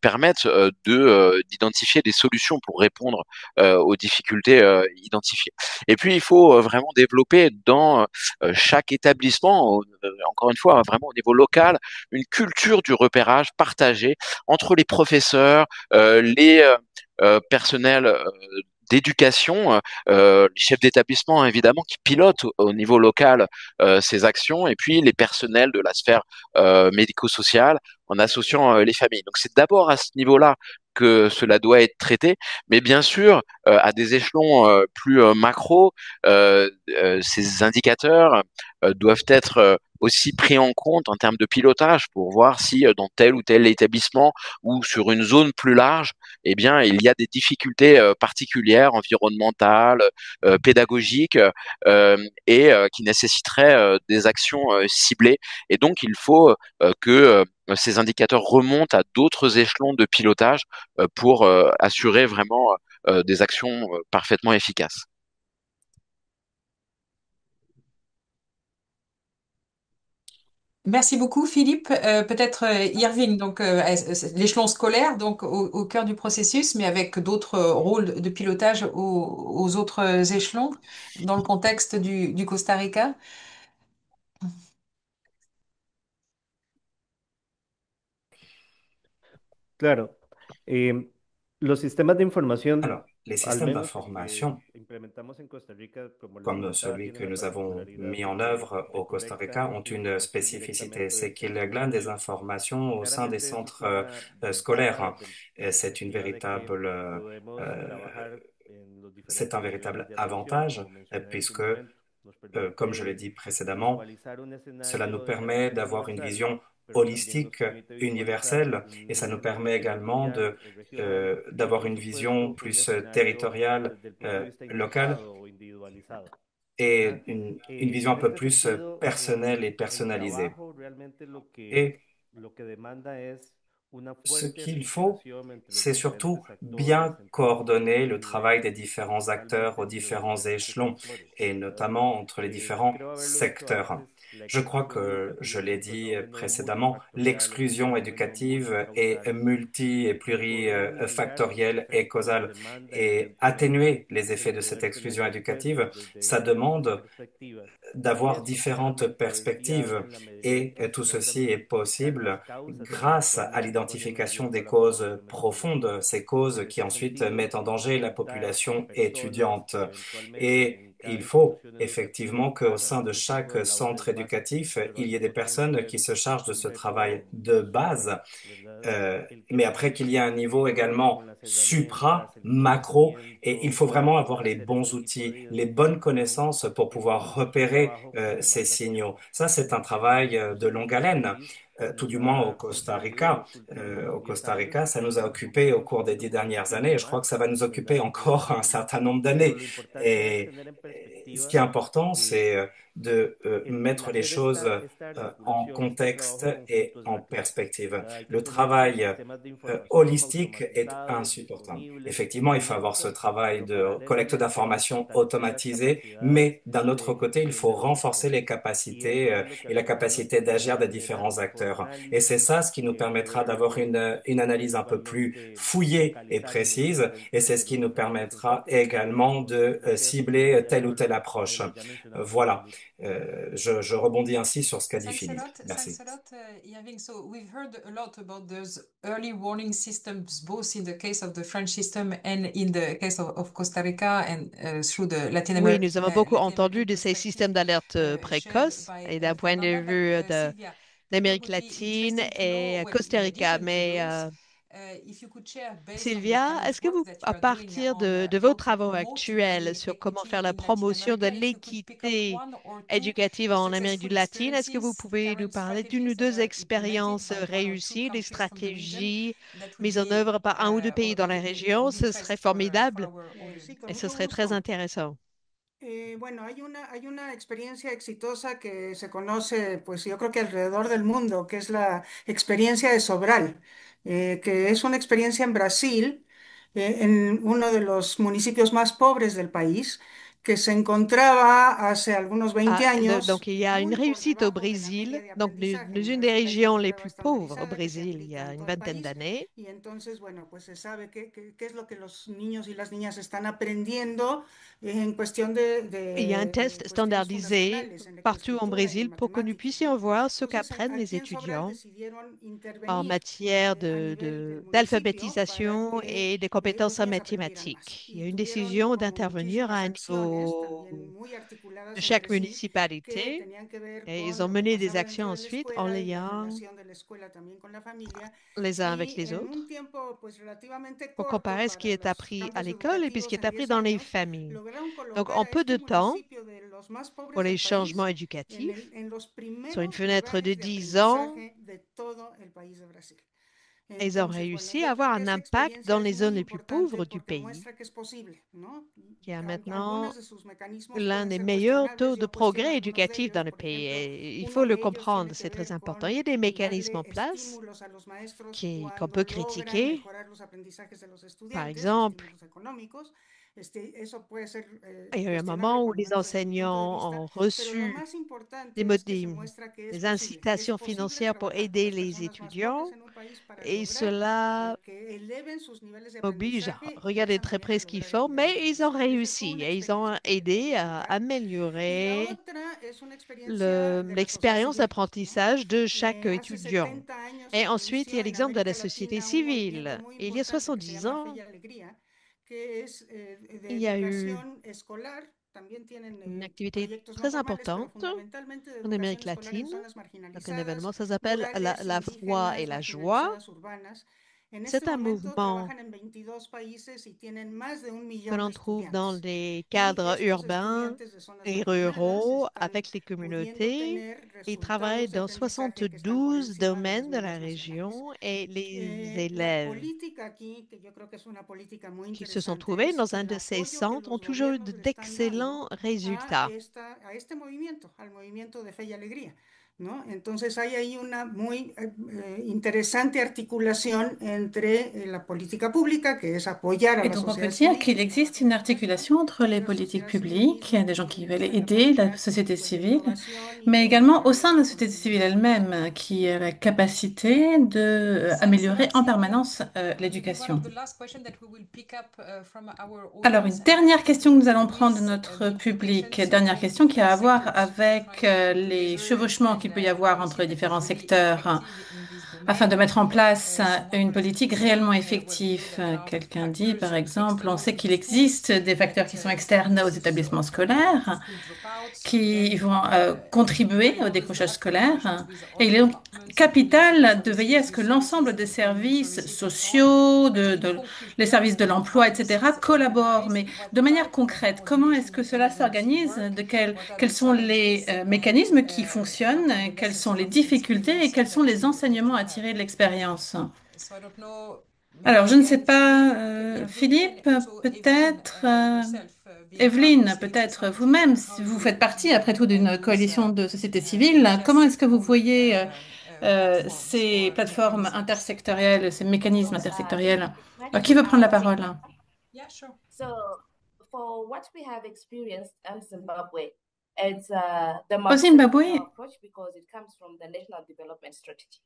permettent d'identifier des solutions pour répondre aux difficultés identifiées. Et puis, il faut vraiment développer dans chaque établissement, encore une fois, vraiment au niveau local, une culture du repérage partagée entre les professeurs, les personnels d'éducation, les chefs d'établissement évidemment qui pilotent au niveau local ces actions, et puis les personnels de la sphère médico-sociale en associant les familles. Donc c'est d'abord à ce niveau-là que cela doit être traité, mais bien sûr à des échelons plus macro, ces indicateurs doivent être aussi pris en compte en termes de pilotage pour voir si dans tel ou tel établissement ou sur une zone plus large, eh bien, il y a des difficultés particulières, environnementales, pédagogiques, qui nécessiteraient des actions ciblées. Et donc, il faut que ces indicateurs remontent à d'autres échelons de pilotage pour assurer vraiment des actions parfaitement efficaces. Merci beaucoup, Philippe. Peut-être Irving, donc l'échelon scolaire, donc au cœur du processus, mais avec d'autres rôles de pilotage aux autres échelons dans le contexte du Costa Rica. Claro. Los sistemas de información, Alors, les al systèmes menos el que d'information, implementamos en Costa Rica, como les comme comentaba, celui tiene que una nous avons particularidad mis en que œuvre au Costa Rica, recolecta ont une información spécificité, directamente c'est del qu'ils centro glanent des educativo. informations au sein des Claramente esto centres tiene una scolaires. ventaja de la C'est une perspectiva de que véritable, podemos trabajar en los c'est un diferentes niveles véritable de atención, avantage como mencioné hace un puisque, momento. Nos comme je l'ai permite dit précédemment, visualizar un cela nous escenario de permet salud d'avoir une universal, vision pero también nos holistique, permite visualizar universelle, et ça nous un permet escenario également territorial o regional y d'avoir por une vision supuesto un plus escenario territoriale, desde el punto de vista locale, engrupado o individualizado, ¿verdad? et une vision un En peu este plus sentido, personnelle et el personnalisée. trabajo realmente Et lo que demanda es una ce fuerte qu'il faut, articulación entre los c'est surtout diferentes actores, bien entre los coordonner diferentes le travail niveles des y différents acteurs principalmente aux entre los différents diferentes échelons sectores, et ¿verdad? notamment entre les différents Creo haberlo dicho secteurs. antes, la Je crois exclusión que je educativa es l'ai un dit fenómeno précédemment, multifactorial, es un l'exclusion fenómeno éducative est multicausal multi et y poder mitigar sus plurifactorielle et efectos causale. demanda Et atténuer les effets de cette exclusion éducative, ça diferentes demande perspectivas. Y d'avoir eso différentes claramente es perspectives. viable en la medida en Et que tout se ceci logran est identificar las possible causas de la grâce actual à situación l'identification riesgo des de la causes población estudiantil. profondes, ces En causes qui este ensuite sentido, mettent en danger la detectar a population personas étudiante. que eventualmente Et en il cada faut institución educativa effectivement qu'au hagan sein de este tipo chaque de centre labores básicas, éducatif, pero il al y ait des mismo tiempo personnes qui es se chargent de un ce travail reto de base, mayor, ¿verdad? El que mais las après qu'il y ait un niveau instituciones également con las herramientas, supra, el macro, et il conocimiento, faut vraiment avoir les hacer este bons tipo de outils, les bonnes identificación, connaissances pour pouvoir es un repérer trabajo que ces demanda signaux. tiempo. Ça, c'est un En travail nuestro de longue haleine, país tout nos du moins au ha Costa ocurrido en Rica. los últimos Au 10 Costa años Rica, ça nous a y occupé au cours des posiblemente 10 dernières années, mucho et je crois que más, ça va nous occuper ¿verdad? encore un certain nombre Pero d'années. lo importante es Et tener en ce qui perspectiva est important, que c'est de mettre les hacer choses esta en articulación, este contexte trabajo en et conjunto es en la clave. perspective. Yo Le entendí que travail sistemas de información holistique est automatizados, insupportable. disponibles, Effectivement, en il faut avoir ce abierto, travail pero de collecte paralelamente d'informations fortalecer las automatisée, capacidades mais d'un autre côté, il faut de los renforcer les actores. Y eso capacités es lo que et la hacemos capacité d'agir des al final différents con acteurs. Et c'est análisis ça ce qui nous que permettra pueden d'avoir ser une analyse un peu plus eventualmente fouillée et localizar en los précise, et c'est ce diferentes qui nous departamentos permettra enfoques. également de Gracias por cibler telle ou haber, telle approche. ya mencionado esto, Voilà. Philippe. Je rebondis ainsi sur ce qu'a dit Thanks a Philippe. lot. Merci. Thanks a lot, Irving. So we've heard a lot about those early warning systems, both in the case of the French system and in the case of Costa Rica and through the Oui, nous avons beaucoup Latin entendu American de ces perspective systèmes d'alerte shared précoce by et d'un point de Fernanda. But vue Sylvia, it d'Amérique would be latine interesting to know, et well, Costa in Rica. addition to Mais those, if you could share based on the Sylvia, kind est-ce of que work vous, that you à are doing partir on de vos how to travaux promote actuels the sur comment faire equity la in Latin promotion de America, if you could pick up l'équité one or two éducative en Amérique du successful latine, est-ce que vous experiences, pouvez nous current parler d'une ou strategies that deux are implemented expériences by one or two réussies, des countries from the region stratégies that would mises en be œuvre par un ou deux pays dans la région? of Ce serait interest for formidable our audience? et ce serait très intéressant. Bueno, hay una experiencia exitosa que se conoce, pues yo creo que alrededor del mundo, que es la experiencia de Sobral, que es una experiencia en Brasil, en uno de los municipios más pobres del país, que se encontraba hace algunos 20 Ah, años donc, il y a une muy por réussite au debajo de la media Brésil, de donc aprendizaje. En une des Brasil hay una régions les prueba plus pauvres au estandarizada que se Brésil il y aplica a en une todo el vingtaine país d'années. y entonces, bueno, pues se sabe qué es lo que los niños y las niñas están aprendiendo en cuestión Il y a un de test cuestiones standardisé fundacionales, en partout en lectoescritura y en Brésil pour que nous matemáticas, puissions ¿no? voir ce Entonces, qu'apprennent les aquí en Sobral étudiants decidieron en intervenir matière a nivel del municipio para d'alphabétisation que et des compétences en ellas aprendieran más. mathématiques. Il y Y a une tuvieron décision como d'intervenir à muchísimas un acciones, niveau también muy de articuladas chaque entre sí, que municipalité tenían que ver et ils con ont lo que mené des pasaba actions dentro de la ensuite en escuela y la lien relación de la escuela también con la familia. les uns avec Y les en un autres tiempo pues relativamente pour corto comparer ce qui para est los appris à campos l'école et puis ce qui educativos est en appris 10 dans les años, familles. lograron Donc, colocar en a peu este de temps, municipio de los más pour pobres les del changements país éducatifs, en los sur une primeros fenêtre de lugares de 10 ans, aprendizaje de todo el país de Brasil. ils ont Entonces, bueno, réussi à yo creo avoir que un esta impact dans experiencia es les muy zones les plus importante pauvres du porque pays, muestra que es posible, ¿no? qui a Algunos maintenant de sus mecanismos l'un pueden des ser meilleurs cuestionables, taux de yo cuestiono progrès algunos de éducatif dans ellos, le por pays. ejemplo, Et il faut uno le de ellos comprendre, tiene que c'est très ver important. con Il y a des mécanismes darle en place estímulos a los maestros qu'on cuando peut logran critiquer. mejorar los aprendizajes de los Par estudiantes, exemple, estímulos económicos. Eso puede ser il y a eu un cuestionable, moment où cuando les menos desde mi punto de enseignants vista, ont pero lo reçu más importante es que se muestra que des es incitations posible financières pour trabajar con aider las les personas más pobres étudiants en un país para et lograr cela que eleven sus niveles de oblige à aprendizaje y de regarder esa de très manera près ce qu'ils lograr font, equidad de mais ils ont aprendizaje. Esa es réussi una et ils ont experiencia que le aidé podemos à contar. Y la améliorer otra es una experiencia de la sociedad l'expérience civil, ¿no? d'apprentissage de chaque Hace étudiant. 70 años Et se ensuite, il y a inició en l'exemple de la América société Latina un movimiento civile. muy Et il y a importante que se 70 llama Fe ans, y Alegría, que es de il y a eu educación escolar. También tienen une activité proyectos no très formales, pero importante fundamentalmente de en educación Amérique escolar en latine. zonas Donc, un marginalizadas, événement, ça s'appelle rurales, la foi et indígenas, la joie. marginalizadas, urbanas. En C'est este un momento mouvement trabajan en 22 países y tienen más de un que millón de l'on trouve dans estudiantes. les Y cadres estos urbains estudiantes de zonas et marginadas ruraux están avec les pudiendo communautés. tener Ils travaillent resultados de dans aprendizaje que están por 72 encima de las domaines de la medias nacionales. région et les La élèves política aquí, que yo creo que es una política muy qui se sont interesante, trouvés es dans un el de ces apoyo que centres ont los toujours eu gobiernos le están d'excellents dando résultats. a este movimiento, al movimiento de Fe y Alegría, ¿no? Entonces hay ahí una muy interesante articulación entre la política pública, que es apoyar a Et la donc, on peut sociedad dire civil qu'il en nuevas existe une iniciativas articulation entre y les la politiques sociedad civil publiques, misma des gens que qui tiene veulent esta aider la capacidad société pues, de civile, innovación y mais de également au sein de la compromiso con société el civile medio ambiente. elle-même, qui a la capacité de Thanks a améliorer lot, en Sylvia. permanence Maybe one l'éducation. of the last questions that we will pick up from our Alors, audience une has dernière to question que do nous allons prendre de with notre the public, implications dernière in question qui a different à voir sectors to avec try to les measure chevauchements qu'il and peut y a avoir entre policy les that is différents really secteurs effective in this afin de domain. mettre en place une Someone was politique even réellement saying, well, we know effective. that there are Quelqu'un dit, factors par exemple, on external sait to the qu'il schools existe des facteurs that qui sont externes aux établissements of scolaires school dropouts qui and vont contribuer very au obvious to décrochage have collaborations scolaire. with Et other il est donc departments, including social capital de veiller à services, ce que youth l'ensemble services, des employment services services, and so on. sociaux, But in les services de conclusion, l'emploi, how this etc., is collaborent. organized, Mais what de manière type of concrète, comment est-ce coordination que cela mechanisms s'organise? work? What are Quels the sont les challenges and mécanismes qui what fonctionnent? are the Quelles lessons sont les from difficultés et experience quels sont that les that enseignements you à have? tirer de l'expérience? So I don't know, Alors, je ne sais pas, Philippe, peut-être, Evelyne, peut-être vous-même, si vous faites partie, après tout, d'une coalition de société civile. Comment est-ce que vous voyez ces plateformes intersectorielles, ces mécanismes intersectoriels? Alors, qui veut prendre la parole? Yeah, sure. So, for what we have experienced in Zimbabwe, it's the Au Zimbabwe, multi-sectoral approach because it comes from the National Development Strategy.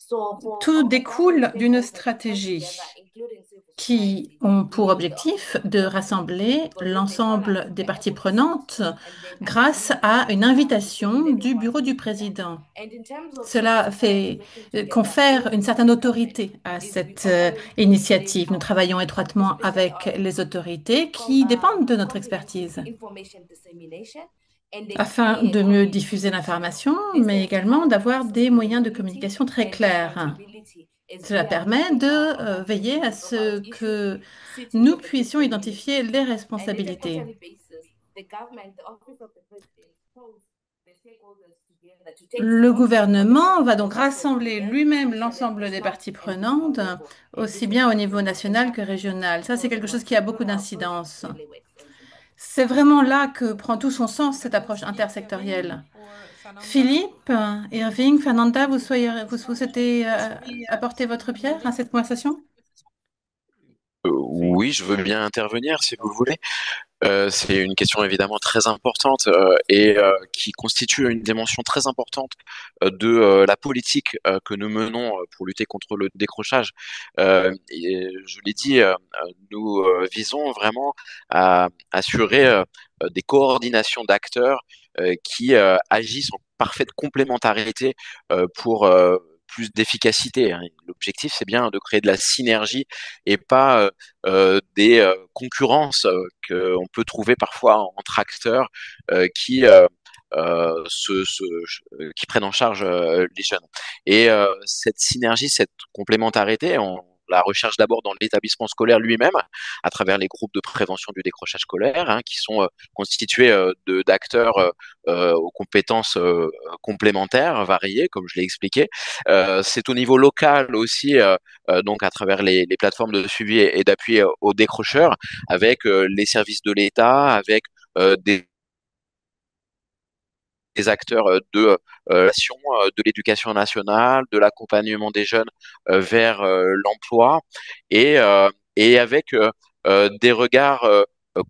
So, for tout all the government découle d'une stakeholders to come together, stratégie including civil qui society, ont pour we need the objectif opportunity de to listen rassembler because when they call us, l'ensemble des we're parties able to sit prenantes and then grâce agree à une the invitation minimum du bureau du viable plan. président. And in terms of civil Cela society fait working together confère une with certaine the government autorité à is we cette often play initiative. Nous our travaillons role, étroitement especially avec les autorités qui dépendent de notre expertise comprehensive information dissemination and a afin clear de mieux diffuser communication channel. l'information, This mais également ensures d'avoir des moyens de sustainability communication très and clairs. accountability as Cela we are permet bringing de our veiller à opinions about ce issues que sitting nous at the puissions different identifier ministries. les And at a responsabilités. quarterly basis, the government, the office of the president, calls the stakeholders together to take Le stock on the gouvernement va donc proposals from rassembler present, lui-même especially at l'ensemble des national parties and regional prenantes, level. And aussi this bien au has niveau been national que established régional. Ça, c'est because the quelque chose qui a beaucoup multi-sectoral approach d'incidence. really works in Zimbabwe. C'est vraiment là que prend tout son sens, cette approche intersectorielle. Philippe, Irving, Fernanda, vous souhaitez apporter votre pierre à cette conversation? Oui, je veux bien intervenir si vous le voulez. C'est une question évidemment très importante qui constitue une dimension très importante de la politique que nous menons pour lutter contre le décrochage. Je l'ai dit, nous visons vraiment à assurer des coordinations d'acteurs qui agissent en parfaite complémentarité pour plus d'efficacité, hein. L'objectif, c'est bien de créer de la synergie et pas des concurrences qu'on peut trouver parfois entre acteurs qui qui prennent en charge les jeunes. Et cette synergie, cette complémentarité, on la recherche d'abord dans l'établissement scolaire lui-même, à travers les groupes de prévention du décrochage scolaire, hein, qui sont constitués d'acteurs aux compétences complémentaires, variées, comme je l'ai expliqué. C'est au niveau local aussi, donc à travers les plateformes de suivi et d'appui aux décrocheurs, avec les services de l'État, avec des acteurs l'action, de l'éducation nationale, de l'accompagnement des jeunes vers l'emploi et avec des regards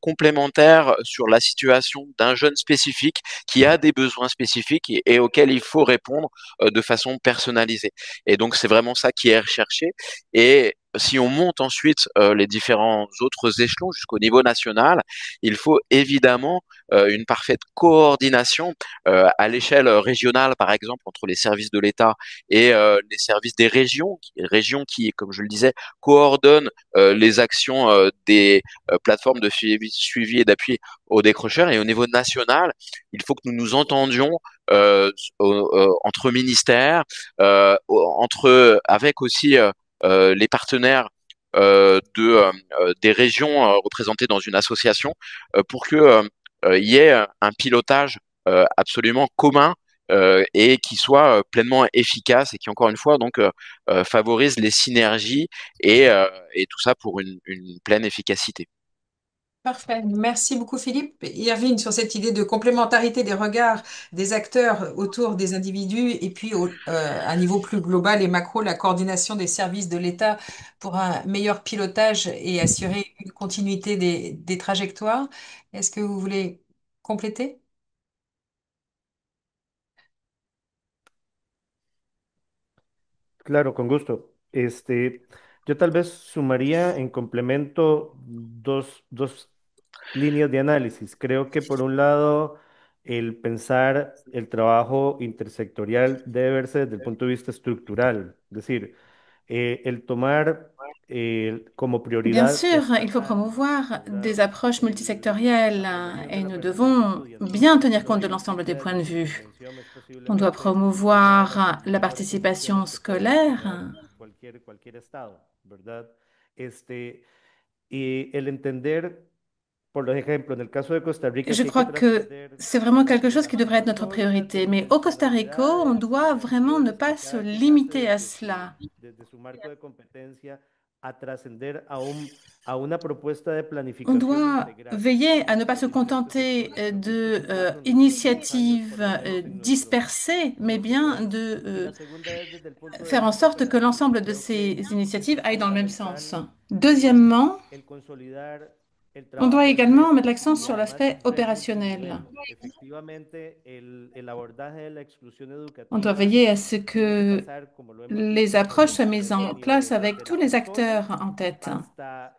complémentaires sur la situation d'un jeune spécifique qui a des besoins spécifiques et auxquels il faut répondre de façon personnalisée. Et donc c'est vraiment ça qui est recherché. Et si on monte ensuite les différents autres échelons jusqu'au niveau national, il faut évidemment une parfaite coordination à l'échelle régionale, par exemple, entre les services de l'État et les services des régions qui, comme je le disais, coordonnent les actions des plateformes de suivi et d'appui aux décrocheurs. Et au niveau national, il faut que nous nous entendions entre ministères, avec aussi les partenaires des régions représentées dans une association pour que il y ait un pilotage absolument commun et qui soit pleinement efficace et qui, encore une fois, donc favorise les synergies et tout ça pour une pleine efficacité. Parfait. Merci beaucoup, Philippe. Irvine, sur cette idée de complémentarité des regards des acteurs autour des individus et puis à un niveau plus global et macro, la coordination des services de l'État pour un meilleur pilotage et assurer une continuité des trajectoires. Est-ce que vous voulez compléter? Claro, con gusto. Yo tal vez sumaría en complemento dos líneas de análisis. Creo que por un lado, el pensar el trabajo intersectorial debe verse desde el punto de vista estructural, es decir, el tomar como Bien prioridad sûr, il faut destacar, promouvoir por un des lado, approches multisectorielles la promoción de et la nous pertenencia devons bien estudiantil. tenir No compte de l'ensemble des significa points que de la vue. intervención es On doit posiblemente limitada promouvoir la a las participation instituciones que puede scolaire. tener cualquier estado, ¿verdad? Este, y el entender, por ejemplo, en el caso de Costa Rica, Je que hay que crois que trascender c'est vraiment quelque chose la qui devrait être notre sumatoria de priorité. Mais au Costa Rica, on intencionalidades, doit vraiment ne intenciones pas que se cada quien hace limiter à cela. desde su marco de competencia a trascender a una propuesta de On planificación doit integral. veiller à ne pas se contenter de initiatives dispersées, mais bien de Y la segunda es desde el punto de faire en vista sorte que operativo. l'ensemble de Creo ces que initiatives aillent dans le même fundamental sens. es Deuxièmement, el consolidar el on doit trabajo en également red mettre l'accent y sur además l'aspect en red opérationnel. multinivel. Efectivamente, el abordaje de la exclusión On doit educativa veiller à ce tiene que que pasar, como lo hemos les visto, por approches soient mises diferentes en place niveles, avec desde tous la les persona acteurs en tête. hasta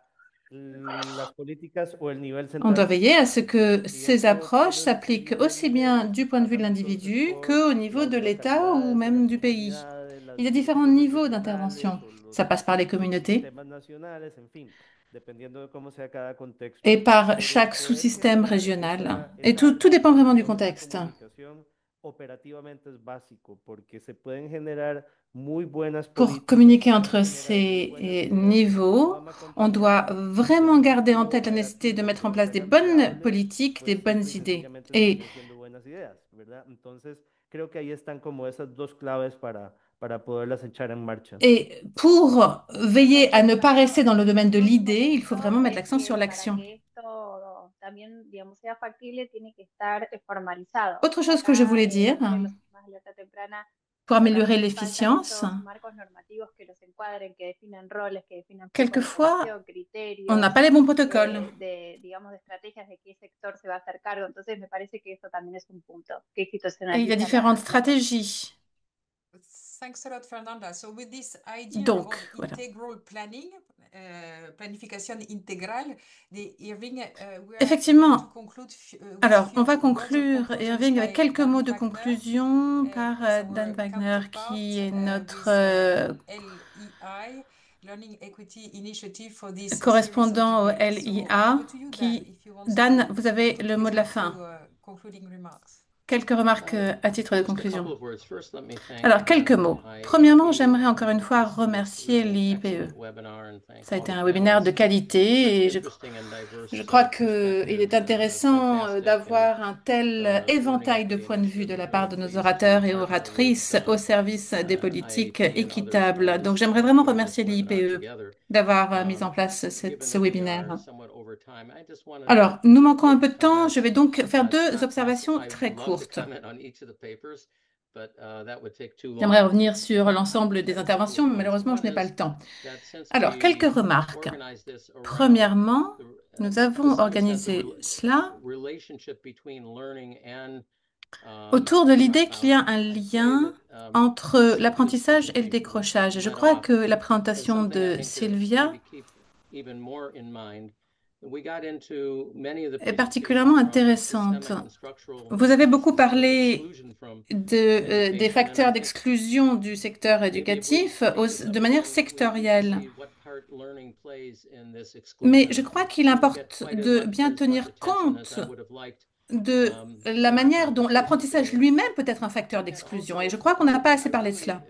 las políticas o el nivel On doit central del veiller à ce Estado. que Y ces esto approches tiene un s'appliquent doble aussi bien nivel, du point de vue de pasando entonces l'individu por qu'au niveau las de l'État ou localidades o même las du pays. comunidades, Il y a las différents direcciones niveaux regionales d'intervention. o Ça passe par les los communautés sistemas nacionales, en fin, dependiendo de cómo sea cada et contexto. par Pero chaque poder sous-système generar régional. Et tout esa dépend vraiment du relación, esa contexte. comunicación operativamente es básico, porque se pueden generar muy buenas Pour políticas, se communiquer pueden entre generar muy buenas ces ideas, pero si no niveaux, van on doit acompañadas de vraiment garder en incentivos tête la nécessité de operativos mettre que en no place des sean bonnes viables, politiques, des pues bonnes simple y idées. sencillamente Et seguirán siendo buenas ideas, ¿verdad? Entonces, creo que ahí están como esas dos claves para poderlas echar en marcha. Et pour veiller à ne pas rester dans le domaine de l'idée, il faut vraiment mettre l'accent sur Para l'action. que esto también, digamos, sea factible, tiene que estar formalizado. Autre chose que je Acá, voulais dire, dentro de los sistemas de alerta temprana, pour améliorer también faltan l'efficience, estos marcos normativos que los encuadren, que definan roles, que definan quelquefois, preconización, on n'a criterios, pas les bons protocoles. digamos, de estrategias de qué sector se va a hacer cargo. Entonces, me parece que eso también es un punto que Et il y a institucionaliza différentes la stratégies. Thanks a lot, Fernanda. So with this idea Donc, of voilà. integral planning, planification intégrale, the Irving, we are going to Effectivement. conclude with Alors, on few va words of conclure, conclusions Irving, avec by quelques Dan mots de Wagner, conclusion par who is our Dan Wagner, counterpart, qui est notre with LEI, Learning Equity Initiative for this series of correspondant au debates. So LIA. over to you, Dan, if you want Dan, to vous avez le mot de la give a fin. few, concluding remarks. Quelques remarques à titre de conclusion. Alors, quelques mots. Premièrement, j'aimerais encore une fois remercier l'IPE. Ça a été un webinaire de qualité et je crois qu'il est intéressant d'avoir un tel éventail de points de vue de la part de nos orateurs et oratrices au service des politiques équitables. Donc, j'aimerais vraiment remercier l'IPE d'avoir mis en place ce webinaire. Alors, nous manquons un peu de temps. Je vais donc faire deux observations très courtes. J'aimerais revenir sur l'ensemble des interventions, mais malheureusement, je n'ai pas le temps. Alors, quelques remarques. Premièrement, nous avons organisé cela autour de l'idée qu'il y a un lien entre l'apprentissage et le décrochage. Et je crois que la présentation de Sylvia est particulièrement intéressante. Vous avez beaucoup parlé des facteurs d'exclusion du secteur éducatif de manière sectorielle. Mais je crois qu'il importe de bien tenir compte de la manière dont l'apprentissage lui-même peut être un facteur d'exclusion. Et je crois qu'on n'a pas assez parlé de cela.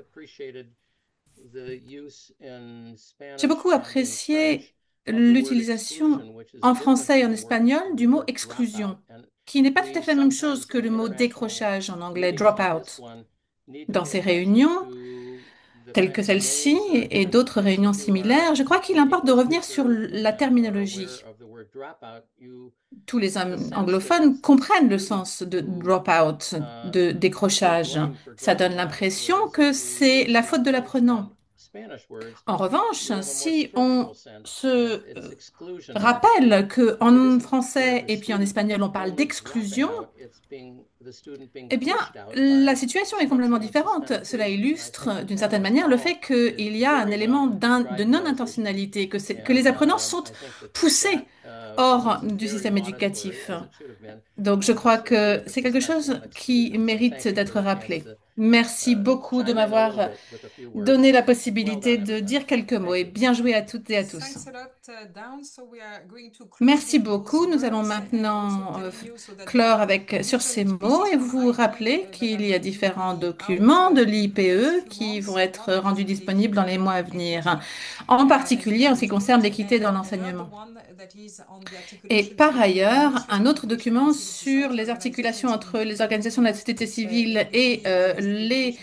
J'ai beaucoup apprécié l'utilisation en français et en espagnol du mot exclusion, qui n'est pas tout à fait la même chose que le mot décrochage en anglais, drop-out. Dans ces réunions, telles que celle-ci et d'autres réunions similaires, je crois qu'il importe de revenir sur la terminologie. Tous les anglophones comprennent le sens de drop-out, de décrochage. Ça donne l'impression que c'est la faute de l'apprenant. En revanche, si on se rappelle qu'en français et puis en espagnol, on parle d'exclusion, eh bien, la situation est complètement différente. Cela illustre d'une certaine manière le fait qu'il y a un élément de non-intentionnalité, que les apprenants sont poussés hors du système éducatif. Donc, je crois que c'est quelque chose qui mérite d'être rappelé. Merci beaucoup de m'avoir donné la possibilité de dire quelques mots et bien joué à toutes et à tous. Merci beaucoup. Nous allons maintenant clore sur ces mots et vous rappeler qu'il y a différents documents de l'IPE qui vont être rendus disponibles dans les mois à venir, en particulier en ce qui concerne l'équité dans l'enseignement. Et par ailleurs, un autre document sur les articulations entre les organisations de la société civile et les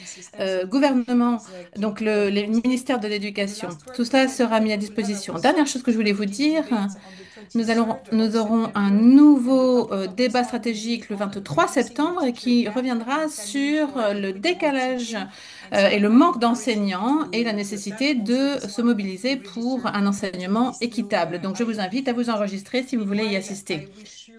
gouvernements, donc les ministères de l'Éducation. Tout ça sera mis à disposition. Dernière chose que je voulais vous dire, nous aurons un nouveau débat stratégique le 23 septembre et qui reviendra sur le décalage et le manque d'enseignants et la nécessité de se mobiliser pour un enseignement équitable. Donc, je vous invite à vous enregistrer si vous voulez y assister.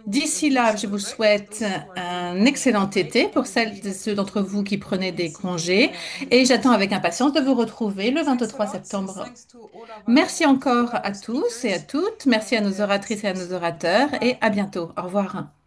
D'ici là, je vous souhaite un excellent été pour celles et ceux d'entre vous qui prenaient des congés et j'attends avec impatience de vous retrouver le 23 septembre. Merci encore à tous et à toutes. Merci à nos oratrices et à nos orateurs et à bientôt. Au revoir.